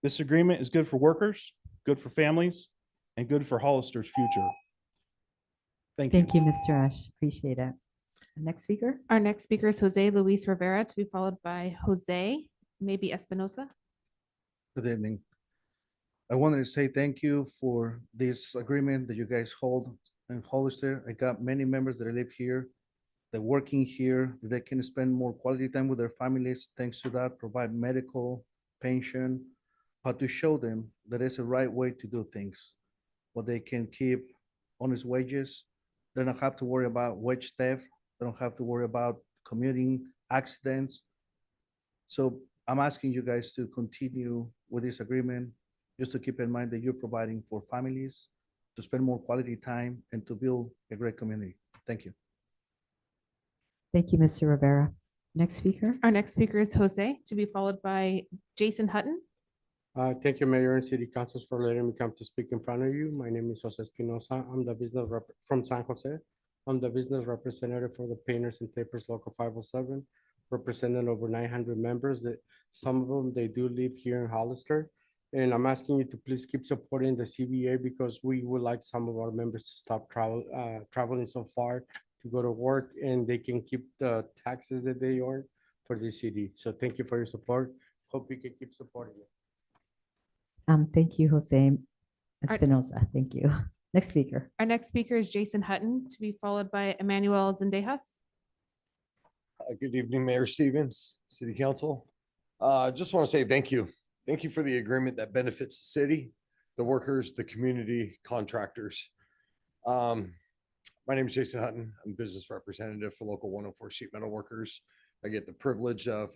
This agreement is good for workers, good for families, and good for Hollister's future. Thank you. Thank you, Mr. Ash. Appreciate it. Next speaker. Our next speaker is Jose Luis Rivera, to be followed by Jose, maybe Espinosa. Good evening. I wanted to say thank you for this agreement that you guys hold in Hollister. I got many members that live here, that working here, that they can spend more quality time with their families. Thanks to that, provide medical, pension, but to show them that it's a right way to do things, but they can keep honest wages. They don't have to worry about wage theft. They don't have to worry about commuting accidents. So I'm asking you guys to continue with this agreement, just to keep in mind that you're providing for families, to spend more quality time, and to build a great community. Thank you. Thank you, Mr. Rivera. Next speaker. Our next speaker is Jose, to be followed by Jason Hutton. Thank you, Mayor and City Councils, for letting me come to speak in front of you. My name is Jose Espinosa. I'm the business rep from San Jose. I'm the business representative for the Painters and Tapers Local 507, representing over 900 members. That some of them, they do live here in Hollister. And I'm asking you to please keep supporting the CBA, because we would like some of our members to stop traveling so far to go to work, and they can keep the taxes that they earn for the city. So thank you for your support. Hope you can keep supporting it. Thank you, Jose Espinosa. Thank you. Next speaker. Our next speaker is Jason Hutton, to be followed by Emmanuel Zendejas. Good evening, Mayor Stevens, City Council. Just want to say thank you. Thank you for the agreement that benefits the city, the workers, the community, contractors. My name is Jason Hutton. I'm business representative for Local 104 Sheet Metal Workers. I get the privilege of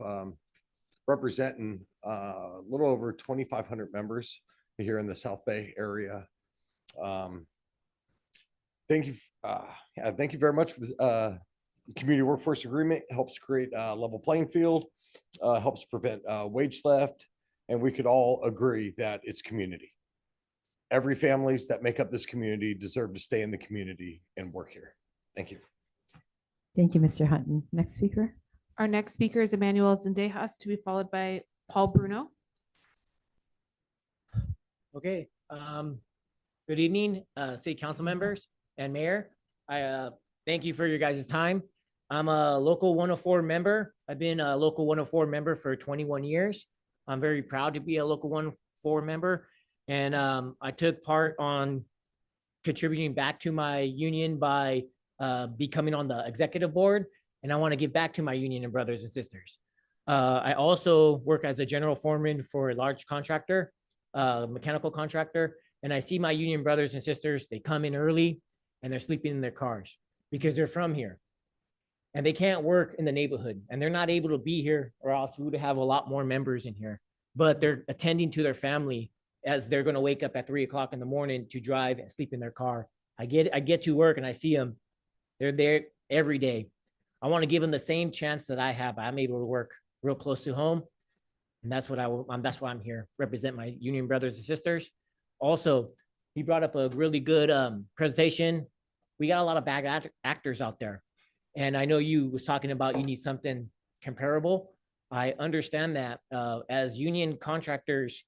representing a little over 2,500 members here in the South Bay area. Thank you. Thank you very much for this community workforce agreement. It helps create a level playing field, helps prevent wage theft, and we could all agree that it's community. Every families that make up this community deserve to stay in the community and work here. Thank you. Thank you, Mr. Hutton. Next speaker. Our next speaker is Emmanuel Zendejas, to be followed by Paul Bruno. Okay. Good evening, city council members and mayor. I thank you for your guys' time. I'm a local 104 member. I've been a local 104 member for 21 years. I'm very proud to be a local 104 member. And I took part on contributing back to my union by becoming on the executive board. And I want to give back to my union and brothers and sisters. I also work as a general foreman for a large contractor, mechanical contractor. And I see my union brothers and sisters, they come in early and they're sleeping in their cars because they're from here. And they can't work in the neighborhood, and they're not able to be here, or else we would have a lot more members in here. But they're attending to their family as they're going to wake up at 3 o'clock in the morning to drive and sleep in their car. I get to work and I see them. They're there every day. I want to give them the same chance that I have. I'm able to work real close to home. And that's what that's why I'm here, represent my union brothers and sisters. Also, he brought up a really good presentation. We got a lot of bad actors out there. And I know you was talking about you need something comparable. I understand that as union contractors,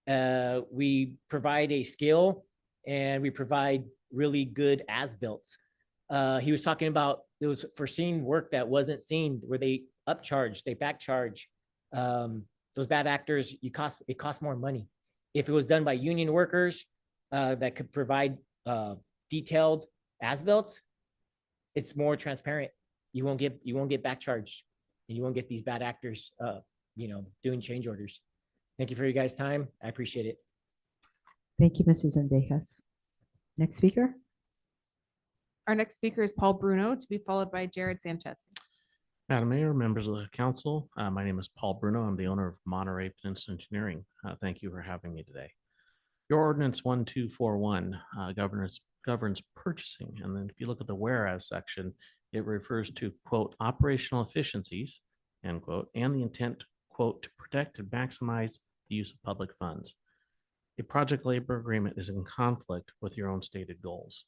we provide a skill and we provide really good as-builts. He was talking about there was foreseen work that wasn't seen, where they upcharge, they backcharge. Those bad actors, it costs more money. If it was done by union workers that could provide detailed as-builts, it's more transparent. You won't get back charged. And you won't get these bad actors, doing change orders. Thank you for your guys' time. I appreciate it. Thank you, Mr. Zendejas. Next speaker. Our next speaker is Paul Bruno, to be followed by Jared Sanchez. Madam Mayor, members of the council, my name is Paul Bruno. I'm the owner of Monterey Peninsula Engineering. Thank you for having me today. Your ordinance 1241 governs purchasing. And then if you look at the whereas section, it refers to, quote, operational efficiencies, end quote, and the intent, quote, to protect and maximize the use of public funds. A project labor agreement is in conflict with your own stated goals.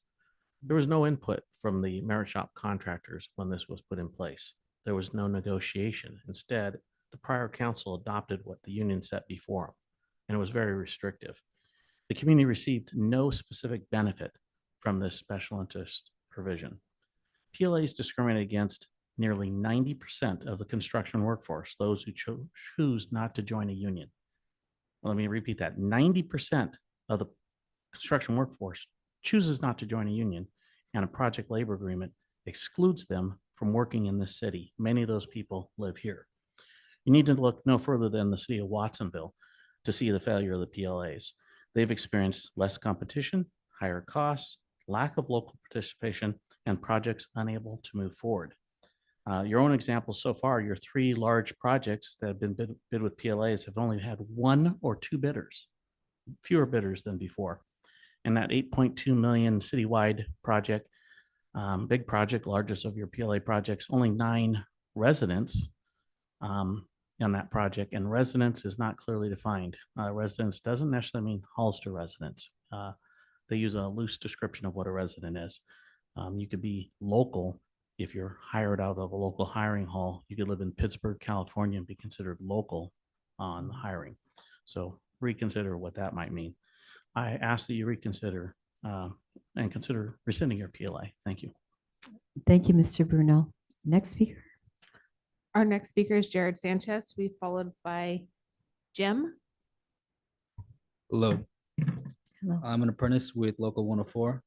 There was no input from the merit shop contractors when this was put in place. There was no negotiation. Instead, the prior council adopted what the union set before them, and it was very restrictive. The community received no specific benefit from this special interest provision. PLAs discriminate against nearly 90% of the construction workforce, those who choose not to join a union. Let me repeat that. 90% of the construction workforce chooses not to join a union, and a project labor agreement excludes them from working in this city. Many of those people live here. You need to look no further than the city of Watsonville to see the failure of the PLAs. They've experienced less competition, higher costs, lack of local participation, and projects unable to move forward. Your own example so far, your 3 large projects that have been bid with PLAs have only had 1 or 2 bidders, fewer bidders than before. And that 8.2 million citywide project, big project, largest of your PLA projects, only 9 residents on that project, and residence is not clearly defined. Residence doesn't necessarily mean Hollister residents. They use a loose description of what a resident is. You could be local if you're hired out of a local hiring hall. You could live in Pittsburgh, California, and be considered local on hiring. So reconsider what that might mean. I ask that you reconsider and consider rescinding your PLA. Thank you. Thank you, Mr. Bruno. Next speaker. Our next speaker is Jared Sanchez, to be followed by Jim. Hello. Hello. I'm an apprentice with Local 104,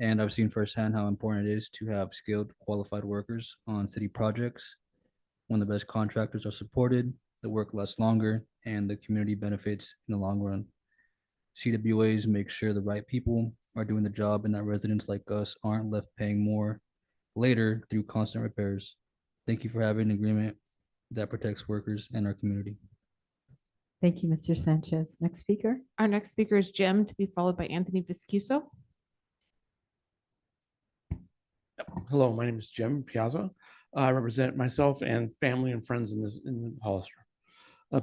and I've seen firsthand how important it is to have skilled, qualified workers on city projects. When the best contractors are supported, the work lasts longer, and the community benefits in the long run. CWAs make sure the right people are doing the job and that residents like us aren't left paying more later through constant repairs. Thank you for having an agreement that protects workers and our community. Thank you, Mr. Sanchez. Next speaker. Our next speaker is Jim, to be followed by Anthony Viscuso. Hello, my name is Jim Piazza. I represent myself and family and friends in Hollister.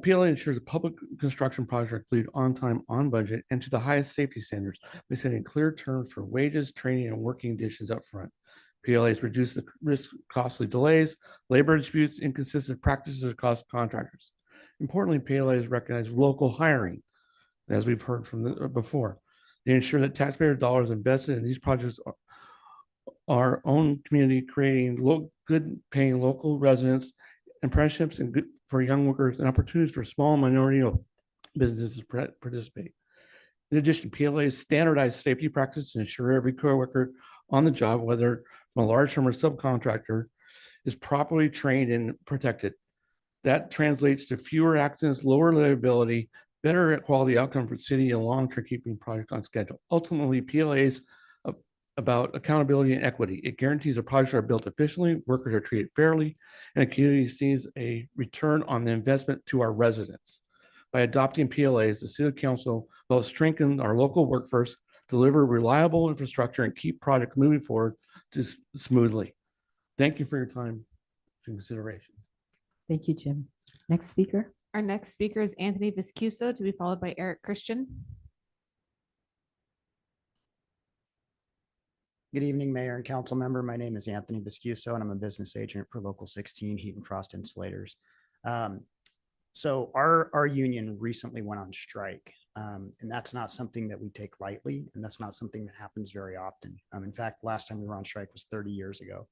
PLA ensures a public construction project lead on time, on budget, and to the highest safety standards by setting clear terms for wages, training, and working conditions up front. PLAs reduce the risk of costly delays, labor disputes, inconsistent practices across contractors. Importantly, PLAs recognize local hiring, as we've heard from before. They ensure that taxpayer dollars invested in these projects are our own community, creating good paying local residents, apprenticeships, and good for young workers, and opportunities for small minority businesses to participate. In addition, PLA's standardized safety practices ensure every co-worker on the job, whether from a large firm or subcontractor, is properly trained and protected. That translates to fewer accidents, lower liability, better quality outcome for the city, and long-term keeping project on schedule. Ultimately, PLA's about accountability and equity. It guarantees that projects are built efficiently, workers are treated fairly, and the community sees a return on the investment to our residents. By adopting PLAs, the City Council will strengthen our local workforce, deliver reliable infrastructure, and keep projects moving forward just smoothly. Thank you for your time and considerations. Thank you, Jim. Next speaker. Our next speaker is Anthony Viscuso, to be followed by Eric Christian. Good evening, Mayor and Council member. My name is Anthony Viscuso, and I'm a business agent for Local 16 Heat and Frost Insulators. So our union recently went on strike, and that's not something that we take lightly, and that's not something that happens very often. In fact, last time we were on strike was 30 years ago.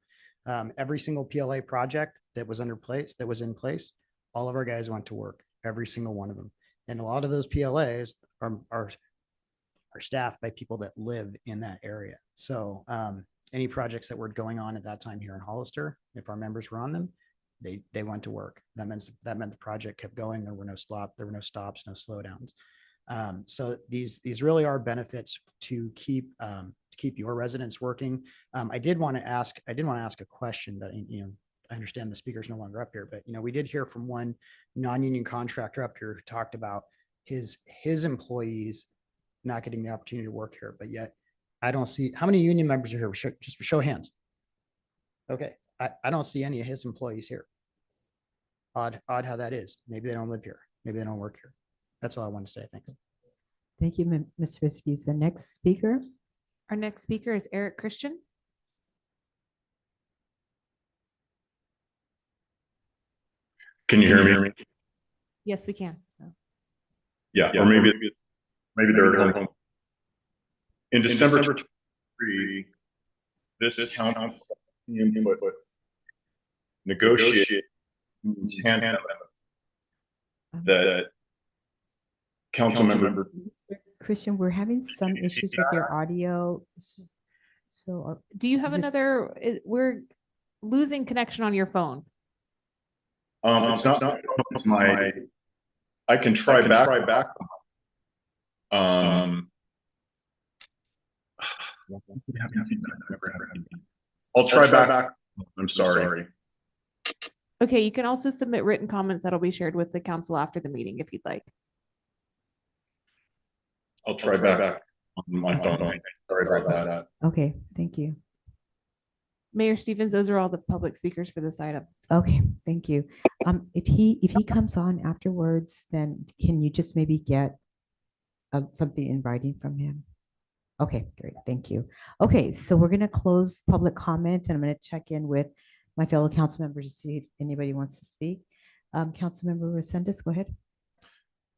Every single PLA project that was in place, all of our guys went to work, every single one of them. And a lot of those PLAs are staffed by people that live in that area. So any projects that were going on at that time here in Hollister, if our members were on them, they went to work. That meant the project kept going. There were no stops, no slowdowns. So these really are benefits to keep your residents working. I did want to ask a question, but I understand the speaker's no longer up here, but we did hear from one non-union contractor up here who talked about his employees not getting the opportunity to work here, but yet I don't see how many union members are here. Just show of hands. Okay, I don't see any of his employees here. Odd how that is. Maybe they don't live here. Maybe they don't work here. That's all I want to say. Thanks. Thank you, Mr. Riskey. The next speaker. Our next speaker is Eric Christian. Can you hear me? Yes, we can. Yeah, or maybe they're at home. In December 23, this council input negotiate that council member. Christian, we're having some issues with your audio. So do you have another? We're losing connection on your phone. It's not. It's my. I can try back. I'll try back. I'm sorry. Okay, you can also submit written comments that'll be shared with the council after the meeting if you'd like. I'll try back on my phone. Sorry about that. Okay, thank you. Mayor Stevens, those are all the public speakers for this item. Okay, thank you. If he comes on afterwards, then can you just maybe get something in writing from him? Okay, great. Thank you. Okay, so we're going to close public comment and I'm going to check in with my fellow council members to see if anybody wants to speak. Councilmember Resendez, go ahead.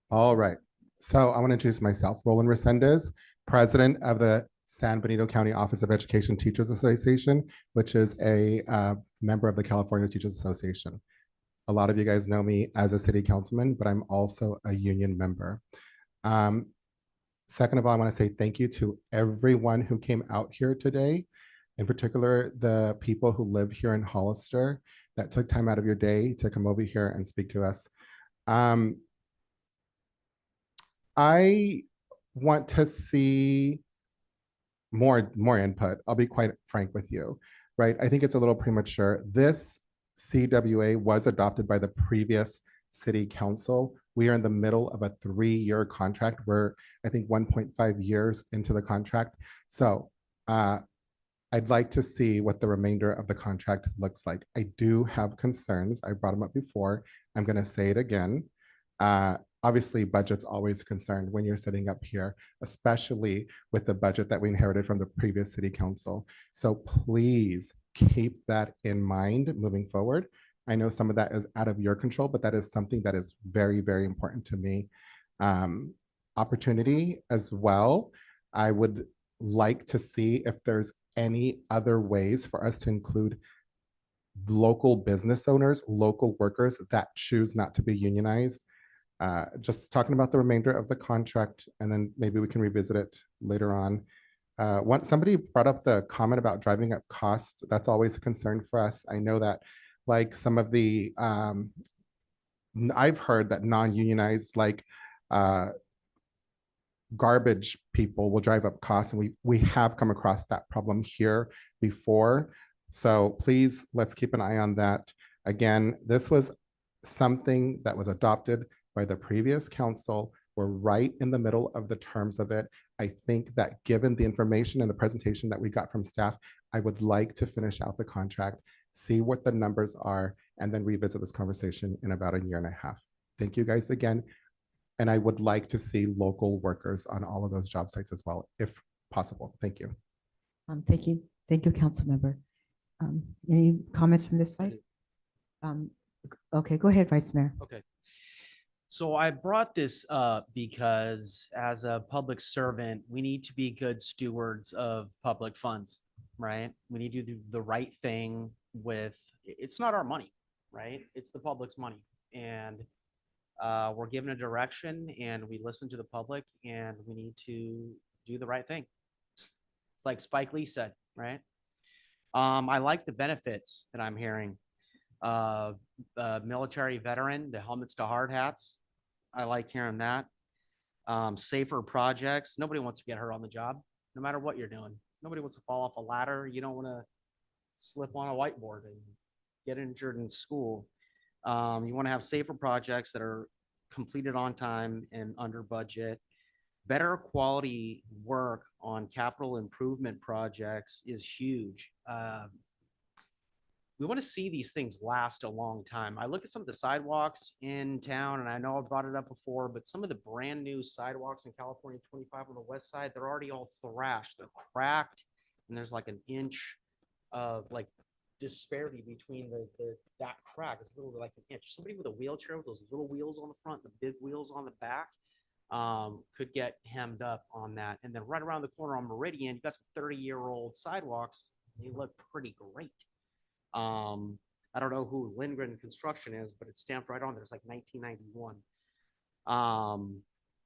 All right. So I want to introduce myself, Roland Resendez, president of the San Benito County Office of Education Teachers Association, which is a member of the California Teachers Association. A lot of you guys know me as a city councilman, but I'm also a union member. Second of all, I want to say thank you to everyone who came out here today, in particular, the people who live here in Hollister that took time out of your day to come over here and speak to us. I want to see more input. I'll be quite frank with you, right? I think it's a little premature. This CWA was adopted by the previous city council. We are in the middle of a 3-year contract. We're, I think, 1.5 years into the contract. So I'd like to see what the remainder of the contract looks like. I do have concerns. I brought them up before. I'm going to say it again. Obviously, budget's always a concern when you're sitting up here, especially with the budget that we inherited from the previous city council. So please keep that in mind moving forward. I know some of that is out of your control, but that is something that is very, very important to me. Opportunity as well. I would like to see if there's any other ways for us to include local business owners, local workers that choose not to be unionized. Just talking about the remainder of the contract, and then maybe we can revisit it later on. Somebody brought up the comment about driving up costs. That's always a concern for us. I know that like some of the, I've heard that non-unionized like garbage people will drive up costs, and we have come across that problem here before. So please, let's keep an eye on that. Again, this was something that was adopted by the previous council. We're right in the middle of the terms of it. I think that given the information and the presentation that we got from staff, I would like to finish out the contract, see what the numbers are, and then revisit this conversation in about 1.5 years. Thank you guys again. And I would like to see local workers on all of those job sites as well, if possible. Thank you. Thank you. Thank you, council member. Any comments from this side? Okay, go ahead, Vice Mayor. Okay. So I brought this up because as a public servant, we need to be good stewards of public funds, right? We need to do the right thing with, it's not our money, right? It's the public's money. And we're given a direction and we listen to the public and we need to do the right thing. It's like Spike Lee said, right? I like the benefits that I'm hearing. Military veteran, the helmets to hard hats. I like hearing that. Safer projects. Nobody wants to get hurt on the job, no matter what you're doing. Nobody wants to fall off a ladder. You don't want to slip on a whiteboard and get injured in school. You want to have safer projects that are completed on time and under budget. Better quality work on capital improvement projects is huge. We want to see these things last a long time. I look at some of the sidewalks in town, and I know I brought it up before, but some of the brand new sidewalks in California 25 on the west side, they're already all thrashed, they're cracked, and there's like an inch of like disparity between that crack. It's literally like an inch. Somebody with a wheelchair with those little wheels on the front, the big wheels on the back, could get hemmed up on that. And then right around the corner on Meridian, you got some 30-year-old sidewalks. They look pretty great. I don't know who Lindgren Construction is, but it's stamped right on there. It's like 1991.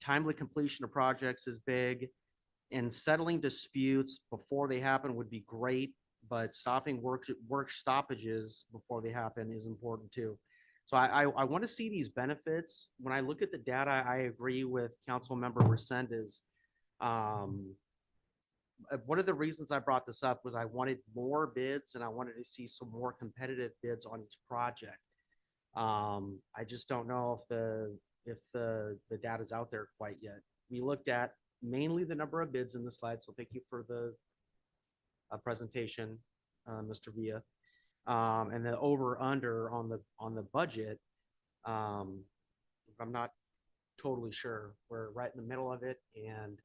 Timely completion of projects is big, and settling disputes before they happen would be great, but stopping work stoppages before they happen is important too. So I want to see these benefits. When I look at the data, I agree with Councilmember Resendez. One of the reasons I brought this up was I wanted more bids and I wanted to see some more competitive bids on each project. I just don't know if the data is out there quite yet. We looked at mainly the number of bids in the slide, so thank you for the presentation, Mr. Villa, and the over under on the budget. I'm not totally sure. We're right in the middle of it, and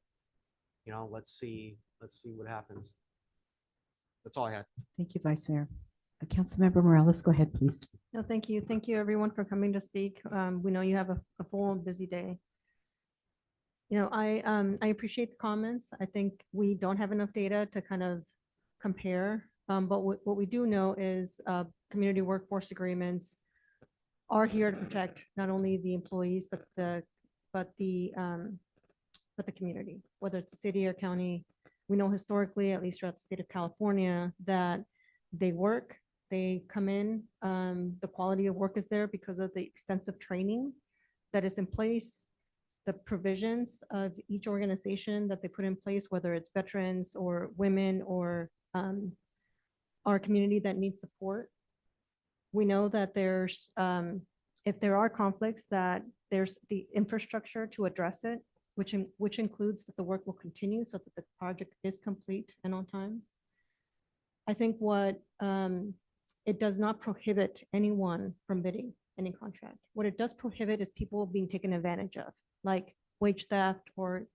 let's see what happens. That's all I had. Thank you, Vice Mayor. Councilmember Morales, go ahead, please. No, thank you. Thank you, everyone, for coming to speak. We know you have a full and busy day. I appreciate the comments. I think we don't have enough data to kind of compare. But what we do know is community workforce agreements are here to protect not only the employees, but the community, whether it's a city or county. We know historically, at least throughout the state of California, that they work, they come in, the quality of work is there because of the extensive training that is in place, the provisions of each organization that they put in place, whether it's veterans or women or our community that needs support. We know that there's, if there are conflicts, that there's the infrastructure to address it, which includes that the work will continue so that the project is complete and on time. I think what it does not prohibit anyone from bidding any contract. What it does prohibit is people being taken advantage of, like wage theft or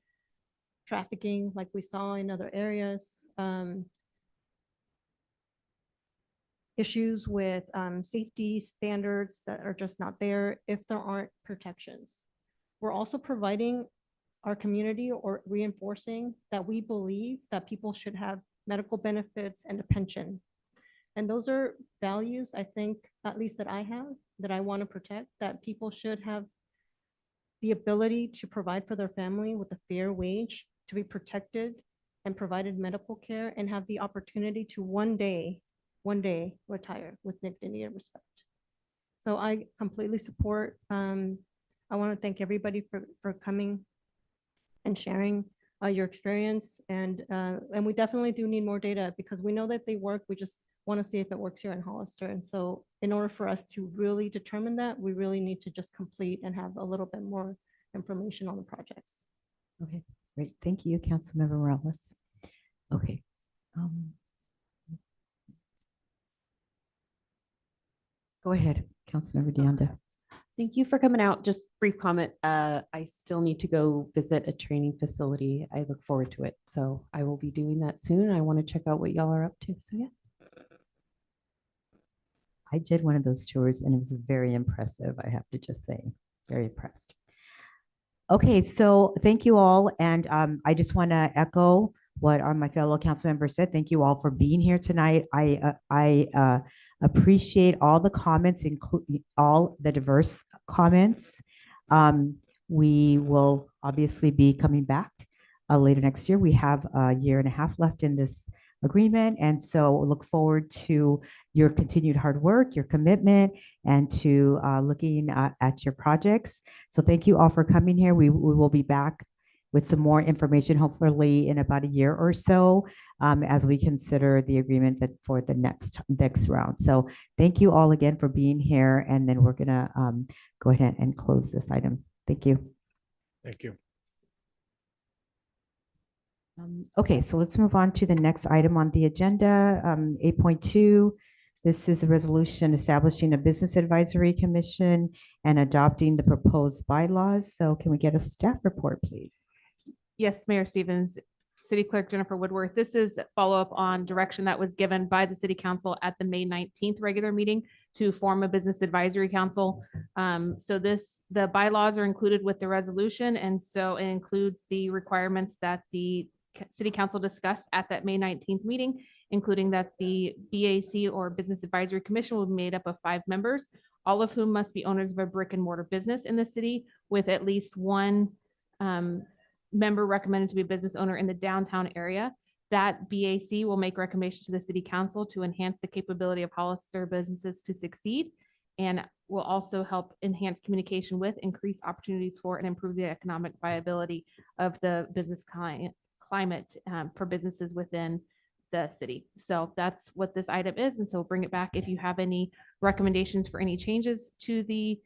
trafficking, like we saw in other areas. Issues with safety standards that are just not there if there aren't protections. We're also providing our community or reinforcing that we believe that people should have medical benefits and a pension. And those are values, I think, at least that I have, that I want to protect, that people should have the ability to provide for their family with a fair wage, to be protected and provided medical care, and have the opportunity to one day retire with dignity and respect. So I completely support. I want to thank everybody for coming and sharing your experience. And we definitely do need more data because we know that they work. We just want to see if it works here in Hollister. And so in order for us to really determine that, we really need to just complete and have a little bit more information on the projects. Okay, great. Thank you, Councilmember Morales. Okay. Go ahead, Councilmember Deonda. Thank you for coming out. Just brief comment. I still need to go visit a training facility. I look forward to it. So I will be doing that soon. I want to check out what y'all are up to. So yeah. I did one of those tours and it was very impressive. I have to just say, very impressed. Okay, so thank you all. And I just want to echo what my fellow council members said. Thank you all for being here tonight. I appreciate all the comments, including all the diverse comments. We will obviously be coming back later next year. We have a year and a half left in this agreement. And so look forward to your continued hard work, your commitment, and to looking at your projects. So thank you all for coming here. We will be back with some more information, hopefully in about a year or so, as we consider the agreement that for the next round. So thank you all again for being here. And then we're gonna go ahead and close this item. Thank you. Thank you. Okay, so let's move on to the next item on the agenda, 8.2. This is a resolution establishing a business advisory commission and adopting the proposed bylaws. So can we get a staff report, please? Yes, Mayor Stevens, City Clerk Jennifer Woodworth. This is follow-up on direction that was given by the City Council at the May 19th regular meeting to form a business advisory council. So the bylaws are included with the resolution, and so it includes the requirements that the City Council discussed at that May 19th meeting, including that the BAC or Business Advisory Commission will be made up of 5 members, all of whom must be owners of a brick and mortar business in the city, with at least one member recommended to be a business owner in the downtown area. That BAC will make recommendations to the City Council to enhance the capability of Hollister businesses to succeed, and will also help enhance communication with, increase opportunities for, and improve the economic viability of the business climate for businesses within the city. So that's what this item is. And so bring it back if you have any recommendations for any changes to the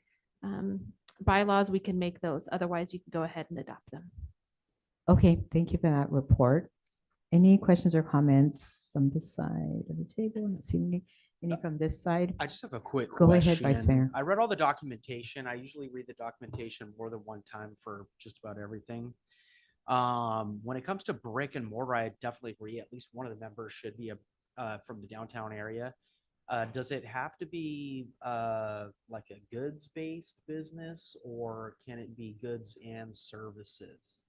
bylaws, we can make those. Otherwise, you can go ahead and adopt them. Okay, thank you for that report. Any questions or comments from this side of the table? I'm not seeing any from this side. I just have a quick Go ahead, Vice question. Mayor. I read all the documentation. I usually read the documentation more than one time for just about everything. When it comes to brick and mortar, I definitely agree. At least one of the members should be from the downtown area. Does it have to be like a goods-based business, or can it be goods and services?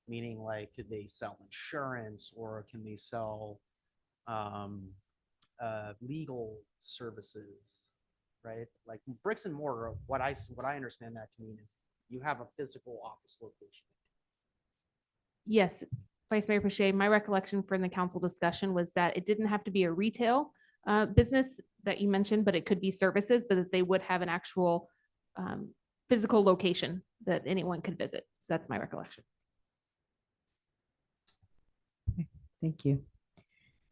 Meaning, like, could they sell insurance, or can they sell legal services, right? Like bricks and mortar, what I understand that to mean is you have a physical office location. Yes, Vice Mayor Pache, my recollection from the council discussion was that it didn't have to be a retail business that you mentioned, but it could be services, but that they would have an actual physical location that anyone could visit. So that's my recollection. Thank you.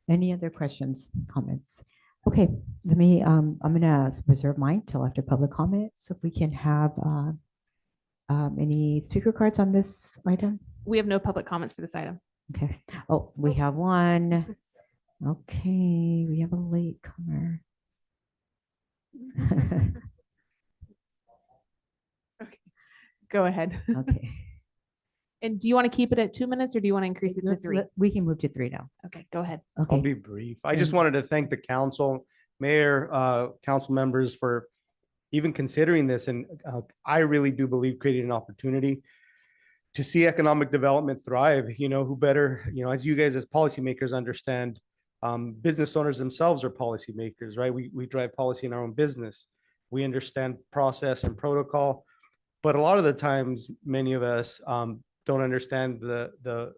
Any other questions, comments? Okay, let me, I'm gonna reserve mine till after public comment. So if we can have any speaker cards on this item? We have no public comments for this item. Okay. Oh, we have one. Okay, we have a latecomer. Okay, go ahead. Okay. And do you want to keep it at 2 minutes, or do you want to increase it to 3? We can move to 3 now. Okay, go ahead. Okay. I'll be brief. I just wanted to thank the council, mayor, council members for even considering this. And I really do believe creating an opportunity to see economic development thrive. You know, who better, you know, as you guys as policymakers understand, business owners themselves are policymakers, right? We drive policy in our own business. We understand process and protocol, but a lot of the times, many of us don't understand the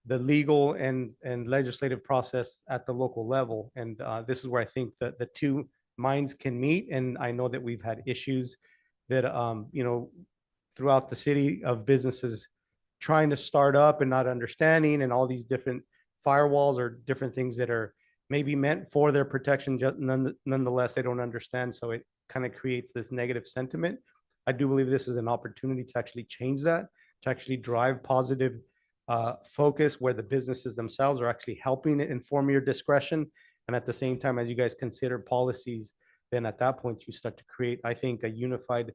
legal and legislative process at the local level. And this is where I think that the two minds can meet. And I know that we've had issues that, you know, throughout the city of businesses trying to start up and not understanding, and all these different firewalls or different things that are maybe meant for their protection, nonetheless, they don't understand. So it kind of creates this negative sentiment. I do believe this is an opportunity to actually change that, to actually drive positive focus where the businesses themselves are actually helping inform your discretion. And at the same time, as you guys consider policies, then at that point you start to create, I think, a unified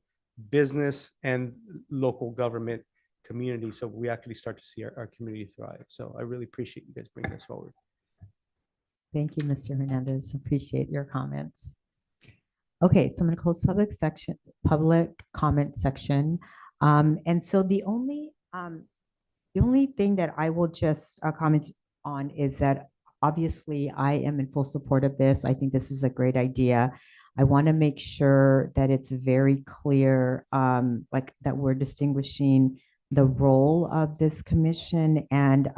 business and local government community. So we actually start to see our community thrive. So I really appreciate you guys bringing this forward. Thank you, Mr. Hernandez. Appreciate your comments. Okay, so I'm going to close public comment section. And so the only thing that I will just comment on is that obviously I am in full support of this. I think this is a great idea. I want to make sure that it's very clear, like that we're distinguishing the role of this commission. And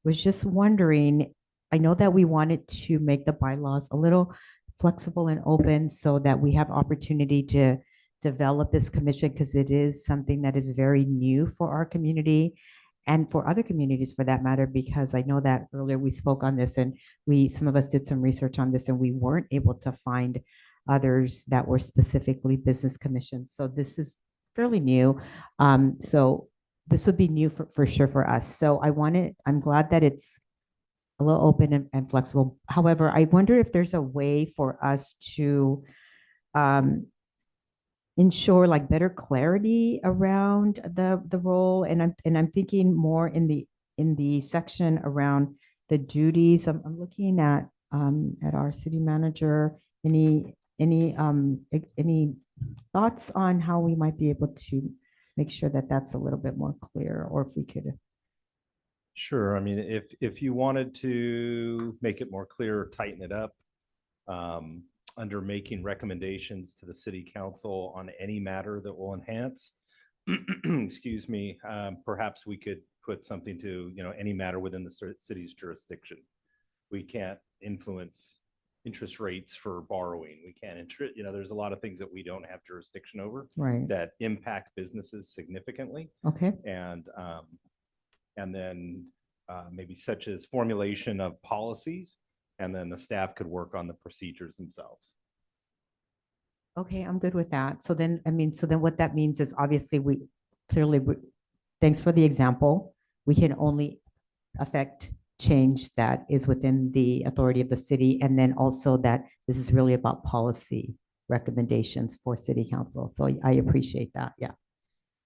was just wondering I know that we wanted to make the bylaws a little flexible and open so that we have opportunity to develop this commission because it is something that is very new for our community and for other communities for that matter, because I know that earlier we spoke on this and some of us did some research on this and we weren't able to find others that were specifically business commissions. So this is fairly new. So this would be new for sure for us. So I'm glad that it's a little open and flexible. However, I wonder if there's a way for us to ensure like better clarity around the role. And I'm thinking more in the section around the duties. I'm looking at our city manager. Any thoughts on how we might be able to make sure that that's a little bit more clear, or if we could. Sure. I mean, if you wanted to make it more clear, tighten it up, under making recommendations to the city council on any matter that will enhance, excuse me, perhaps we could put something to, any matter within the city's jurisdiction. We can't influence interest rates for borrowing. We can't, there's a lot of things that we don't have jurisdiction over Right. that impact businesses significantly. Okay. And then maybe such as formulation of policies, and then the staff could work on the procedures themselves. Okay, I'm good with that. So then what that means is obviously thanks for the example. We can only affect change that is within the authority of the city. And then also that this is really about policy recommendations for city council. So I appreciate that. Yeah.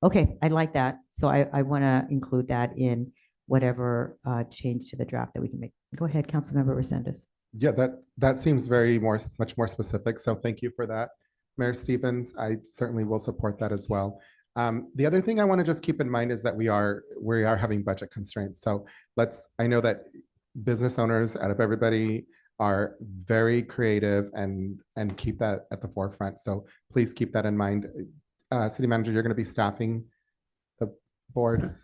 Okay, I like that. So I want to include that in whatever change to the draft that we can make. Go ahead, Councilmember Resendez. Yeah, that seems much more specific. So thank you for that, Mayor Stevens. I certainly will support that as well. The other thing I want to just keep in mind is that we are having budget constraints. So I know that business owners out of everybody are very creative and keep that at the forefront. So please keep that in mind. City Manager, you're going to be staffing the board.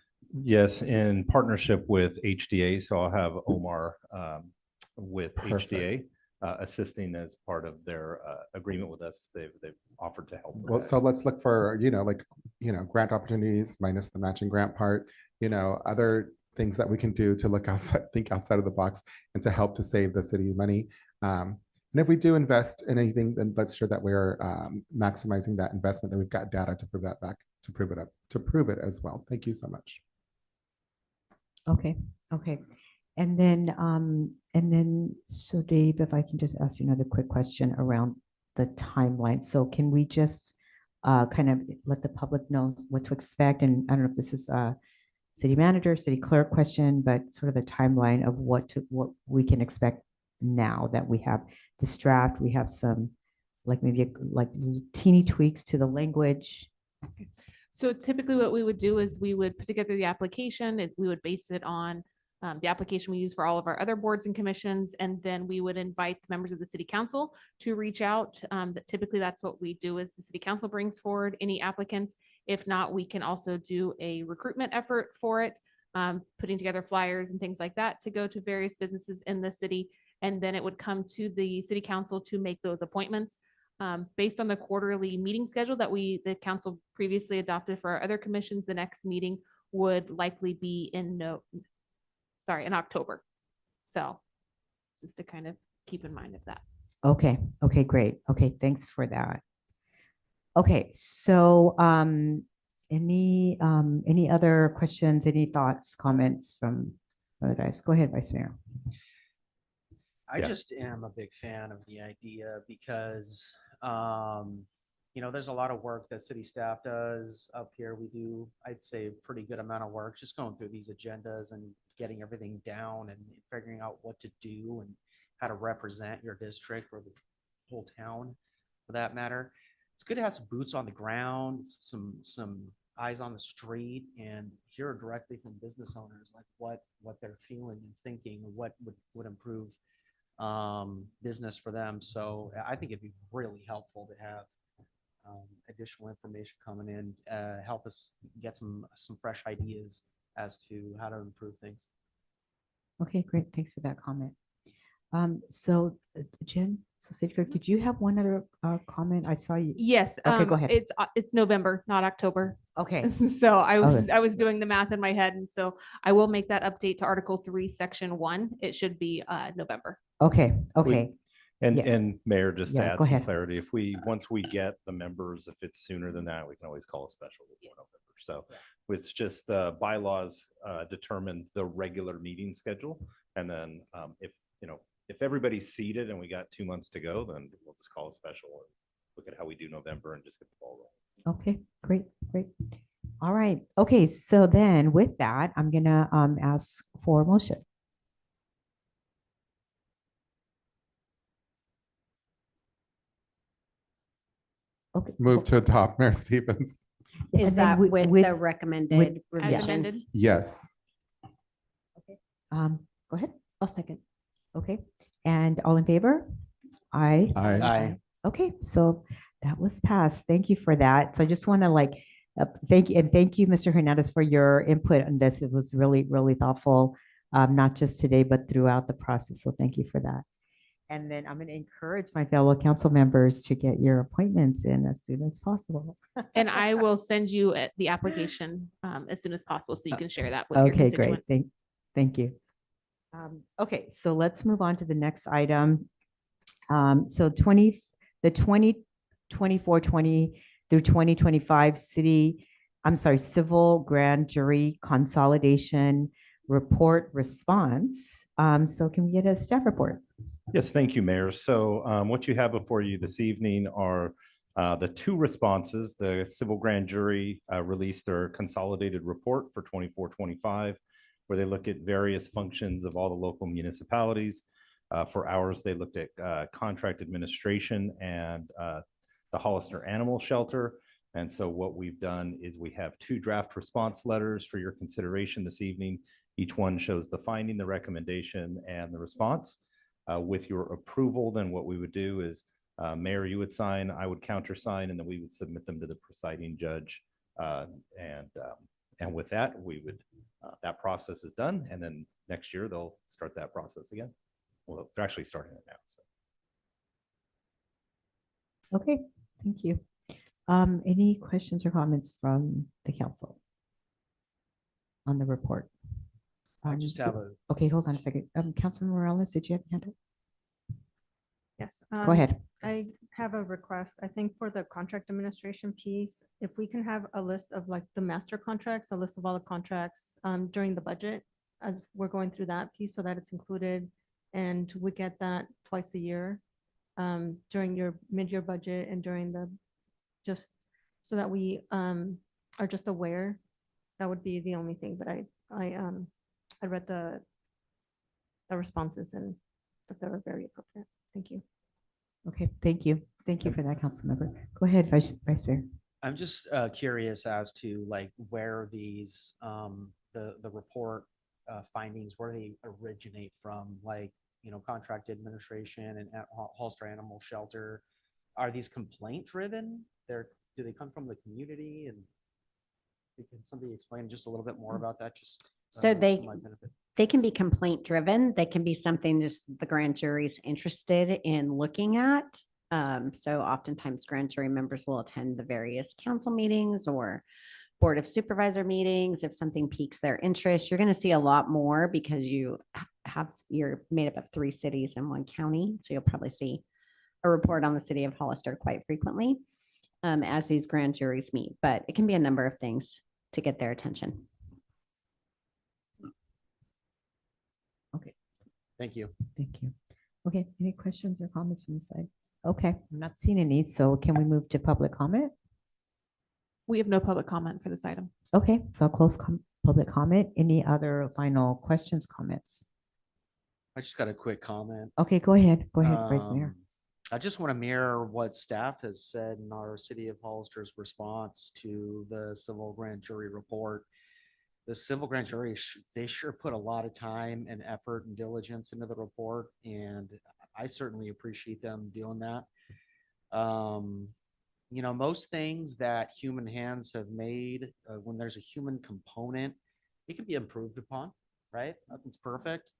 Yes, in partnership with HDA. So I'll have Omar with Perfect. HDA assisting as part of their agreement with us. They've offered to help. with Well, that. so let's look for, grant opportunities minus the matching grant part, other things that we can do to think outside of the box and to help to save the city money. And if we do invest in anything, then let's sure that we're maximizing that investment, that we've got data to prove that back, to prove it as well. Thank you so much. Okay. And then, so Dave, if I can just ask you another quick question around the timeline. So can we just kind of let the public know what to expect? And I don't know if this is a city manager, city clerk question, but sort of the timeline of what we can expect now that we have this draft. We have some maybe teeny tweaks to the language. So typically what we would do is we would put together the application. We would base it on the application we use for all of our other boards and commissions. And then we would invite the members of the city council to reach out. Typically that's what we do is the city council brings forward any applicants. If not, we can also do a recruitment effort for it, putting together flyers and things like that to go to various businesses in the city. And then it would come to the city council to make those appointments. Based on the quarterly meeting schedule that the council previously adopted for our other commissions, the next meeting would likely be in October. So just to kind of keep in mind of that. Okay, great. Okay, thanks for that. Okay, so any other questions, any thoughts, comments from other guys? Go ahead, Vice Mayor. I just am a big fan of the idea because, there's a lot of work that city staff does up here. We do, I'd say, a pretty good amount of work just going through these agendas and getting everything down and figuring out what to do and how to represent your district or the whole town for that matter. It's good to have some boots on the ground, some eyes on the street, and hear directly from business owners like what they're feeling and thinking, what would improve business for them. So I think it'd be really helpful to have additional information coming in, help us get some fresh ideas as to how to improve things. Okay, great. Thanks for that comment. So Jen, so City Clerk, did you have one other comment? I saw you. Yes. Okay, go ahead. It's November, not October. Okay. So I was Oh. I was doing the math in my head, and so I will make that update to Article 3, Section 1. It should be November. Okay, okay. And, Yeah. and Mayor, just to Yeah, add go some ahead. clarity, once we get the members, if it's sooner than that, we can always call a special before November. So it's just the bylaws determine the regular meeting schedule. And then if everybody's seated and we got 2 months to go, then we'll just call a special or look at how we do November and just get the ball rolling. Okay, great, great. All right. Okay, so then with that, I'm gonna ask for a motion. Okay. Move to adopt, Mayor Stevens. Yeah, Is and then that with- with with- the recommended with- As amended. revisions? Yes. Go ahead. I'll second. Okay, and all in favor? Aye. Aye. Okay, so that was passed. Thank you for that. So I just want to thank you, Mr. Hernandez, for your input on this. It was really, really thoughtful, not just today, but throughout the process. So thank you for that. And then I'm going to encourage my fellow council members to get your appointments in as soon as possible. And I will send you the application as soon as possible, so you can share that with your Okay, great. constituents. Thank you. Okay, so let's move on to the next item. So the 2024-20 through 2025 civil grand jury consolidation report response. So can we get a staff report? Yes, thank you, Mayor. So what you have before you this evening are the two responses. The civil grand jury released their consolidated report for 24-25, where they look at various functions of all the local municipalities. For ours, they looked at contract administration and the Hollister Animal Shelter. And so what we've done is we have two draft response letters for your consideration this evening. Each one shows the finding, the recommendation, and the response. With your approval, then what we would do is, Mayor, you would sign, I would countersign, and then we would submit them to the presiding judge. And with that, we would, that process is done. And then next year, they'll start that process again. Well, they're actually starting it now. So. Okay, thank you. Any questions or comments from the council on the report? I just have Okay, hold on a second. Councilman Morales, did you have your hand up? Yes. Go ahead. I have a request. I think for the contract administration piece, if we can have a list of like the master contracts, a list of all the contracts during the budget as we're going through that piece so that it's included and we get that twice a year during your mid-year budget and during the, just so that we are just aware. That would be the only thing, but I read the responses and that they were very appropriate. Thank you. Okay, thank you. Thank you for that, council member. Go ahead, Vice Mayor. I'm just curious as to like where these the report findings, where they originate from, like, you know, contract administration and Hollister Animal Shelter. Are these complaint driven? Do they come from the community? And can somebody explain just a little bit more about that? Just So for they my benefit. they can be complaint driven. They can be something just the grand jury's interested in looking at. So oftentimes grand jury members will attend the various council meetings or board of supervisor meetings. If something piques their interest, you're going to see a lot more because you're made up of 3 cities and 1 county. So you'll probably see a report on the city of Hollister quite frequently as these grand juries meet, but it can be a number of things to get their attention. Okay. Thank you. Thank you. Okay, any questions or comments from the side? Okay, I'm not seeing any, so can we move to public comment? We have no public comment for this item. Okay, so I'll close public comment. Any other final questions, comments? I just got a quick comment. Okay, go ahead. Go ahead, Vice Mayor. I just want to mirror what staff has said in our City of Hollister's response to the civil grand jury report. The civil grand jury, they sure put a lot of time and effort and diligence into the report, and I certainly appreciate them doing that. You know, most things that human hands have made, when there's a human component, it can be improved upon, right? Nothing's perfect.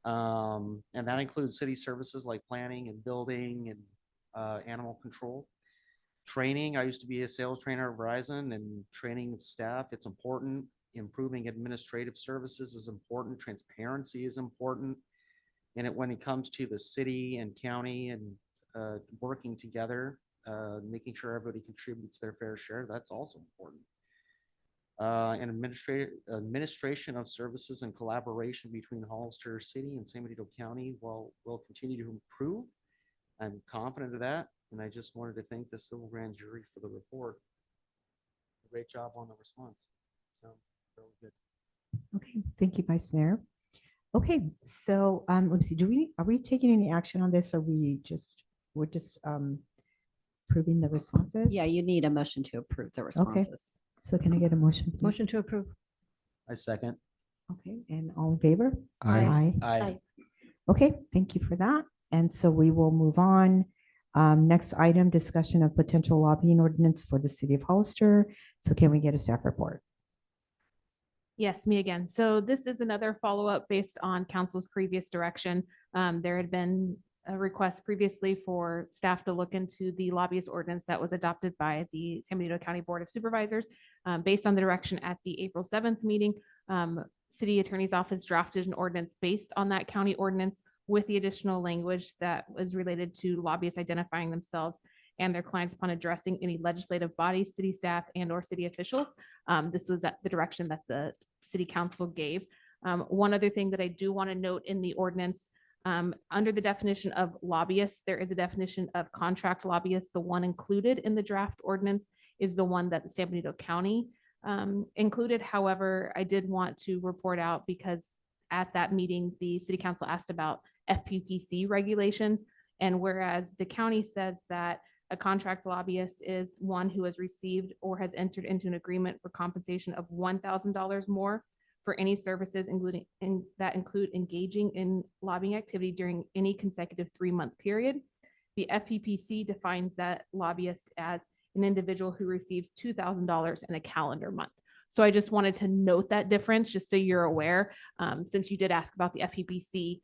And that includes city services like planning and building and animal control. Training, I used to be a sales trainer at Verizon, and training of staff, it's important. Improving administrative services is important. Transparency is important. And when it comes to the city and county and working together, making sure everybody contributes their fair share, that's also important. And administration of services and collaboration between Hollister City and San Benito County will continue to improve. I'm confident of that. And I just wanted to thank the civil grand jury for the report. Great job on the response. Sounds really good. Okay, thank you, Vice Mayor. Okay, so let's see, are we taking any action on this? Or we're just approving the responses? Yeah, you need a motion to approve the responses. So can I get a motion, please? Motion to approve. I second. Okay, and all in favor? Aye. Aye. Okay, thank you for that. And so we will move on. Next item, discussion of potential lobbying ordinance for the city of Hollister. So can we get a staff report? Yes, me again. So this is another follow-up based on council's previous direction. There had been a request previously for staff to look into the lobbyist ordinance that was adopted by the San Benito County Board of Supervisors. Based on the direction at the April 7th meeting, City Attorney's Office drafted an ordinance based on that county ordinance with the additional language that was related to lobbyists identifying themselves and their clients upon addressing any legislative bodies, city staff, and or city officials. This was at the direction that the city council gave. One other thing that I do want to note in the ordinance, under the definition of lobbyists, there is a definition of contract lobbyists. The one included in the draft ordinance is the one that the San Benito County included. However, I did want to report out because at that meeting, the city council asked about FPPC regulations. And whereas the county says that a contract lobbyist is one who has received or has entered into an agreement for compensation of $1,000 more for any services, that include engaging in lobbying activity during any consecutive 3-month period. The FPPC defines that lobbyist as an individual who receives $2,000 in a calendar month. So I just wanted to note that difference, just so you're aware, since you did ask about the FPPC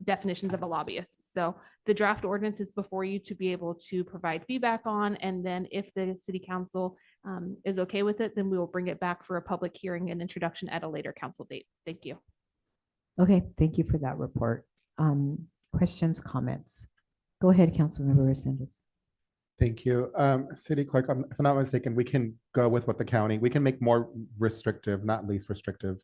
definitions of a lobbyist. So the draft ordinance is before you to be able to provide feedback on, and then if the city council is okay with it, then we will bring it back for a public hearing and introduction at a later council date. Thank you. Okay, thank you for that report. Questions, comments? Go ahead, Councilmember Resendez. Thank you. City Clerk, if I'm not mistaken, we can go with what the county, we can make more restrictive, not least restrictive.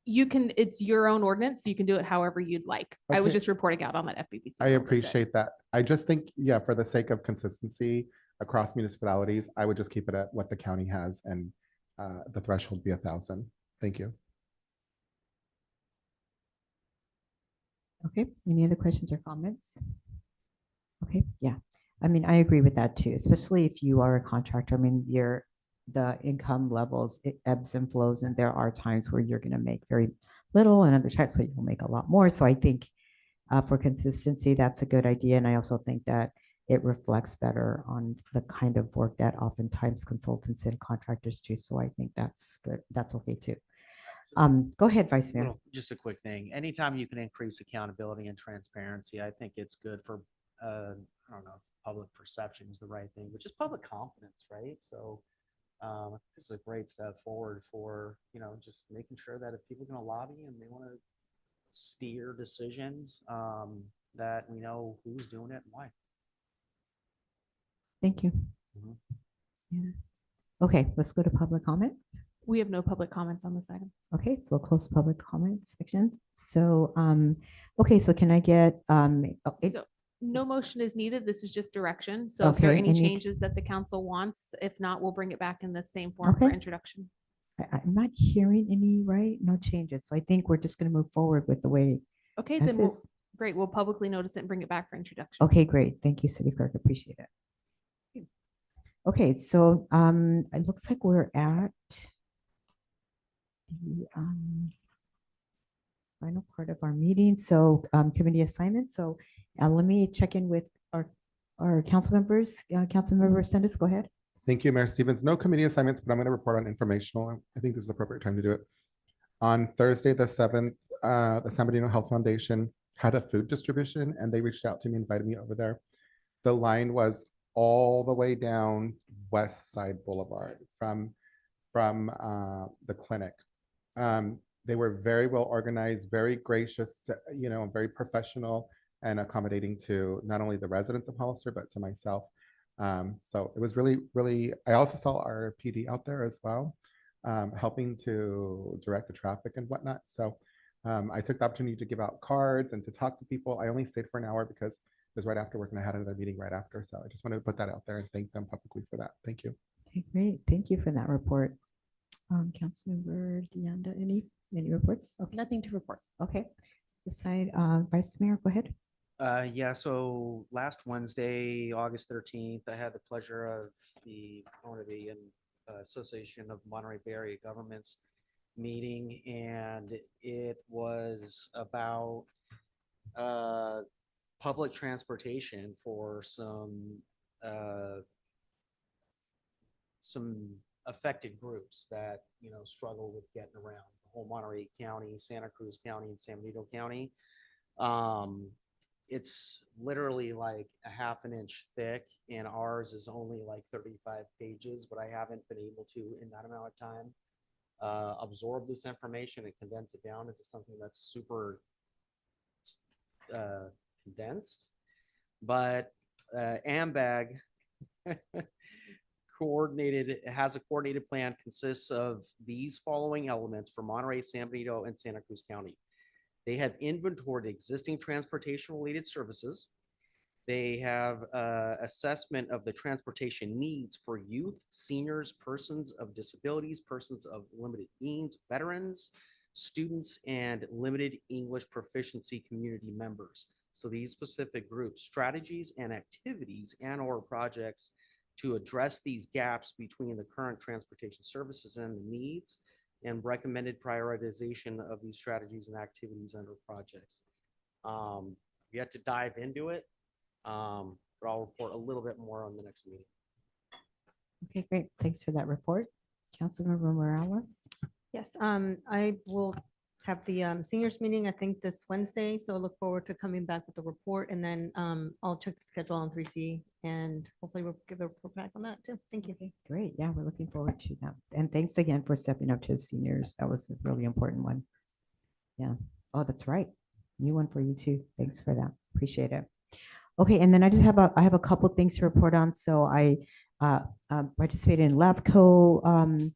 You can, it's your own ordinance, so you can do it however you'd like. I was Okay. just reporting out on that FPPC. I appreciate that. I just think, yeah, for the sake of consistency across municipalities, I would just keep it at what the county has, and the threshold be 1,000. Thank you. Okay, any other questions or comments? Okay, yeah. I mean, I agree with that too, especially if you are a contractor. I mean, the income levels, it ebbs and flows, and there are times where you're going to make very little and other times where you'll make a lot more. So I think for consistency, that's a good idea. And I also think that it reflects better on the kind of work that oftentimes consultants and contractors do. So I think that's good. That's okay too. Go ahead, Vice Mayor. Just a quick thing. Anytime you can increase accountability and transparency, I think it's good for, I don't know, public perception is the right thing, but just public confidence, right? So this is a great step forward for, just making sure that if people are going to lobby and they want to steer decisions, that we know who's doing it and why. Thank you. Yeah. Okay, let's go to public comment. We have no public comments on this item. Okay, so we'll close public comment section. So, okay, so can I get, So no motion is needed. This is just direction. So if there are Okay, any and you- changes that the council wants, if not, we'll bring it back in the same form for Okay. introduction. I'm not hearing any, right? No changes. So I think we're just going to move forward with the way. Okay, as then we'll, is. great. We'll publicly notice it and bring it back for introduction. Okay, great. Thank you, City Clerk. Appreciate it. Okay, so it looks like we're at the final part of our meeting. So committee assignments. So let me check in with our council members. Councilmember Resendez, go ahead. Thank you, Mayor Stevens. No committee assignments, but I'm going to report on informational. I think this is the appropriate time to do it. On Thursday, the 7th, the San Bernardino Health Foundation had a food distribution, and they reached out to me, invited me over there. The line was all the way down West Side Boulevard from the clinic. They were very well organized, very gracious, very professional and accommodating to not only the residents of Hollister, but to myself. So it was really, really, I also saw our PD out there as well, helping to direct the traffic and whatnot. So I took the opportunity to give out cards and to talk to people. I only stayed for an hour because it was right after work and I had another meeting right after. So I just wanted to put that out there and thank them publicly for that. Thank you. Okay, great. Thank you for that report. Councilmember Deanda, any reports? Okay. Nothing to report. Okay. This side, Vice Mayor, go ahead. Yeah, so last Wednesday, August 13th, I had the pleasure of the owner of the Association of Monterey Bay Area Governments meeting, and it was about public transportation for some affected groups that, struggle with getting around the whole Monterey County, Santa Cruz County, and San Benito County. It's literally like a half an inch thick, and ours is only like 35 pages, but I haven't been able to, in that amount of time, absorb this information and condense it down into something that's super condensed. But AMBAG has a coordinated plan, consists of these following elements for Monterey, San Benito, and Santa Cruz County. They have inventoried existing transportation-related services. They have assessment of the transportation needs for youth, seniors, persons of disabilities, persons of limited means, veterans, students, and limited English proficiency community members. So these specific groups, strategies and activities and/or projects to address these gaps between the current transportation services and the needs, and recommended prioritization of these strategies and activities under projects. Yet to dive into it, but I'll report a little bit more on the next meeting. Okay, great. Thanks for that report. Councilmember Morales. Yes, I will have the seniors meeting, I think this Wednesday. So I look forward to coming back with the report, and then I'll check the schedule on 3C and hopefully we'll give a report back on that too. Thank you. Okay, great. Yeah, we're looking forward to that. And thanks again for stepping up to the seniors. That was a really important one. Yeah. Oh, that's right. New one for you too. Thanks for that. Appreciate it. Okay, and then I have a couple things to report on. So I participated in LabCo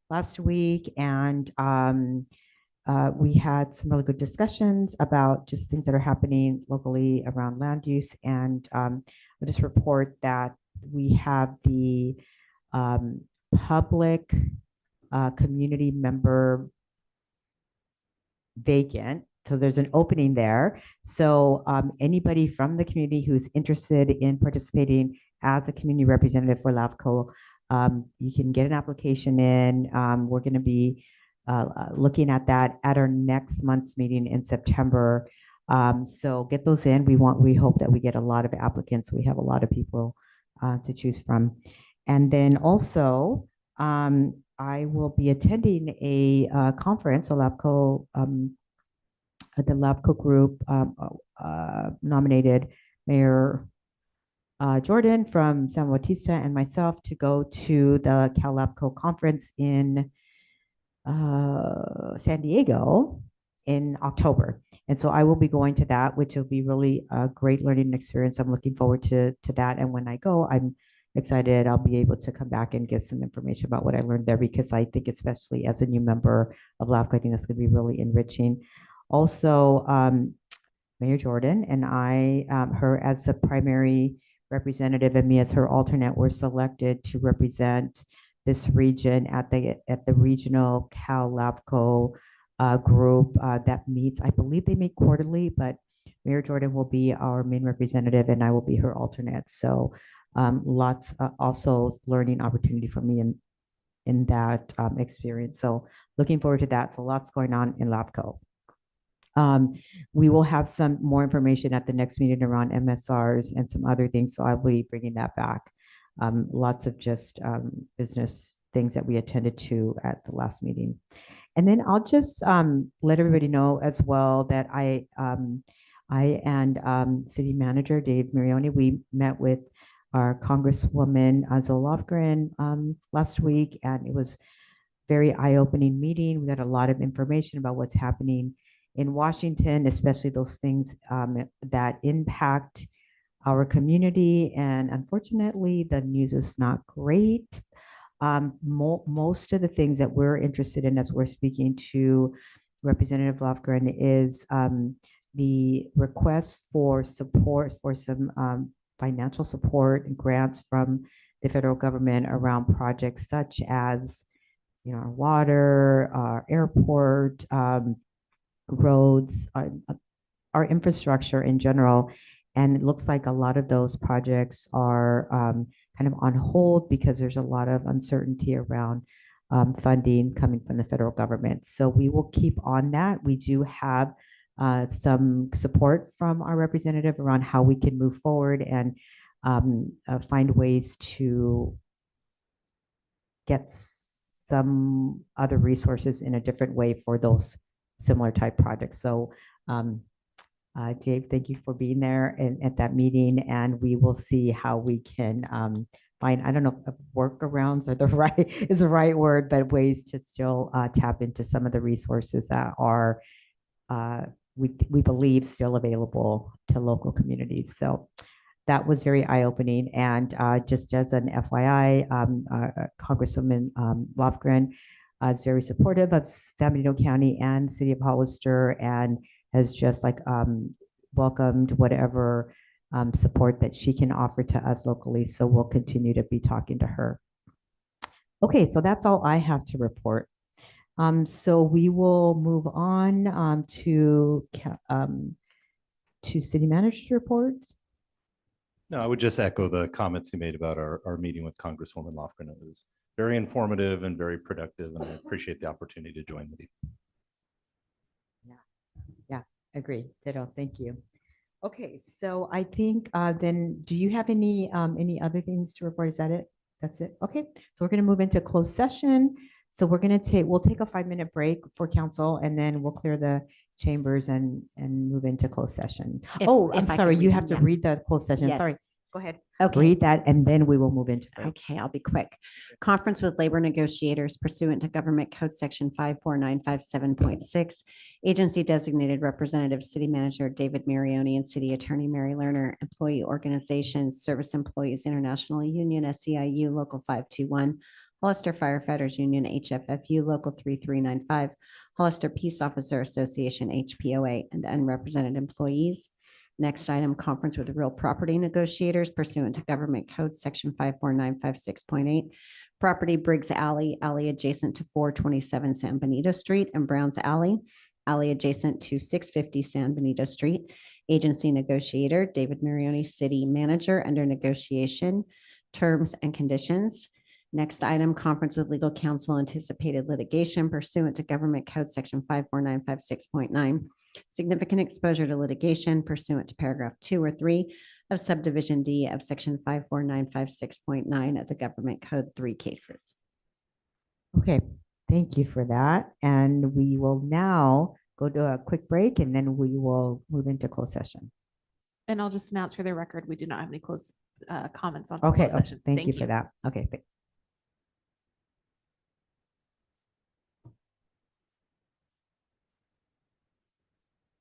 last week, and we had some really good discussions about just things that are happening locally around land use. And I'll just report that we have the public community member vacant. So there's an opening there. So anybody from the community who's interested in participating as a community representative for LAVCO, you can get an application in. We're going to be looking at that at our next month's meeting in September. So get those in. We hope that we get a lot of applicants. We have a lot of people to choose from. And then also, I will be attending a conference, a LAVCO, the LAVCO group nominated Mayor Jordan from San Bautista and myself to go to the Cal LAVCO conference in San Diego in October. And so I will be going to that, which will be really a great learning experience. I'm looking forward to that. And when I go, I'm excited I'll be able to come back and give some information about what I learned there, because I think especially as a new member of LAVCO, I think that's going to be really enriching. Also, Mayor Jordan and I, her as a primary representative and me as her alternate, were selected to represent this region at the regional Cal LAVCO group that meets. I believe they meet quarterly, but Mayor Jordan will be our main representative and I will be her alternate. So lots also learning opportunity for me in that experience. So looking forward to that. So lots going on in LAVCO. We will have some more information at the next meeting around MSRs and some other things. So I'll be bringing that back. Lots of just business things that we attended to at the last meeting. And then I'll just let everybody know as well that I and City Manager Dave Marioni, we met with our Congresswoman Zoe Lofgren last week, and it was very eye-opening meeting. We got a lot of information about what's happening in Washington, especially those things that impact our community. And unfortunately, the news is not great. Most of the things that we're interested in as we're speaking to Representative Lofgren is the request for support for some financial support and grants from the federal government around projects such as, you know, our water, our airport, roads, our infrastructure in general. And it looks like a lot of those projects are kind of on hold because there's a lot of uncertainty around funding coming from the federal government. So we will keep on that. We do have some support from our representative around how we can move forward and find ways to get some other resources in a different way for those similar type projects. So Dave, thank you for being there and at that meeting, and we will see how we can find, I don't know if workarounds are is the right word, but ways to still tap into some of the resources that are we believe still available to local communities. So that was very eye-opening. And just as an FYI, Congresswoman Lofgren is very supportive of San Benito County and City of Hollister, and has just like welcomed whatever support that she can offer to us locally. So we'll continue to be talking to her. Okay, so that's all I have to report. So we will move on to city manager's reports. No, I would just echo the comments you made about our meeting with Congresswoman Lofgren. It was very informative and very productive, and I appreciate the opportunity to join with you. Yeah, agree. Ditto. Thank you. Okay, so I think then, do you have any other things to report? Is that it? That's it. Okay, so we're going to move into closed session. So we'll take a 5-minute break for council, and then we'll clear the chambers and move into closed session. I'm if I sorry, can you read have them, to read the closed session. Sorry. Yes. Go ahead. Okay. Read that, and then we will move into break. Okay, I'll be quick. Conference with labor negotiators pursuant to Government Code Section 54957.6. Agency designated representative, City Manager David Marioni, and City Attorney Mary Lerner. Employee organizations, Service Employees International Union, SEIU, Local 521. Hollister Firefighters Union, HFFU, Local 3395. Hollister Peace Officer Association, HPOA, and unrepresented employees. Next item, conference with real property negotiators pursuant to Government Code Section 54956.8. Property Briggs Alley, alley adjacent to 427 San Benito Street, and Browns Alley, alley adjacent to 650 San Benito Street. Agency negotiator, David Marioni, City Manager, under negotiation, terms and conditions. Next item, conference with legal counsel, anticipated litigation pursuant to Government Code Section 54956.9. Significant exposure to litigation pursuant to paragraph 2 or 3 of subdivision D of Section 54956.9 of the Government Code, 3 cases. Okay, thank you for that. And we will now go to a quick break, and then we will move into closed session. And I'll just announce for the record, we do not have any closed comments on Okay, closed session. thank you for that. Okay,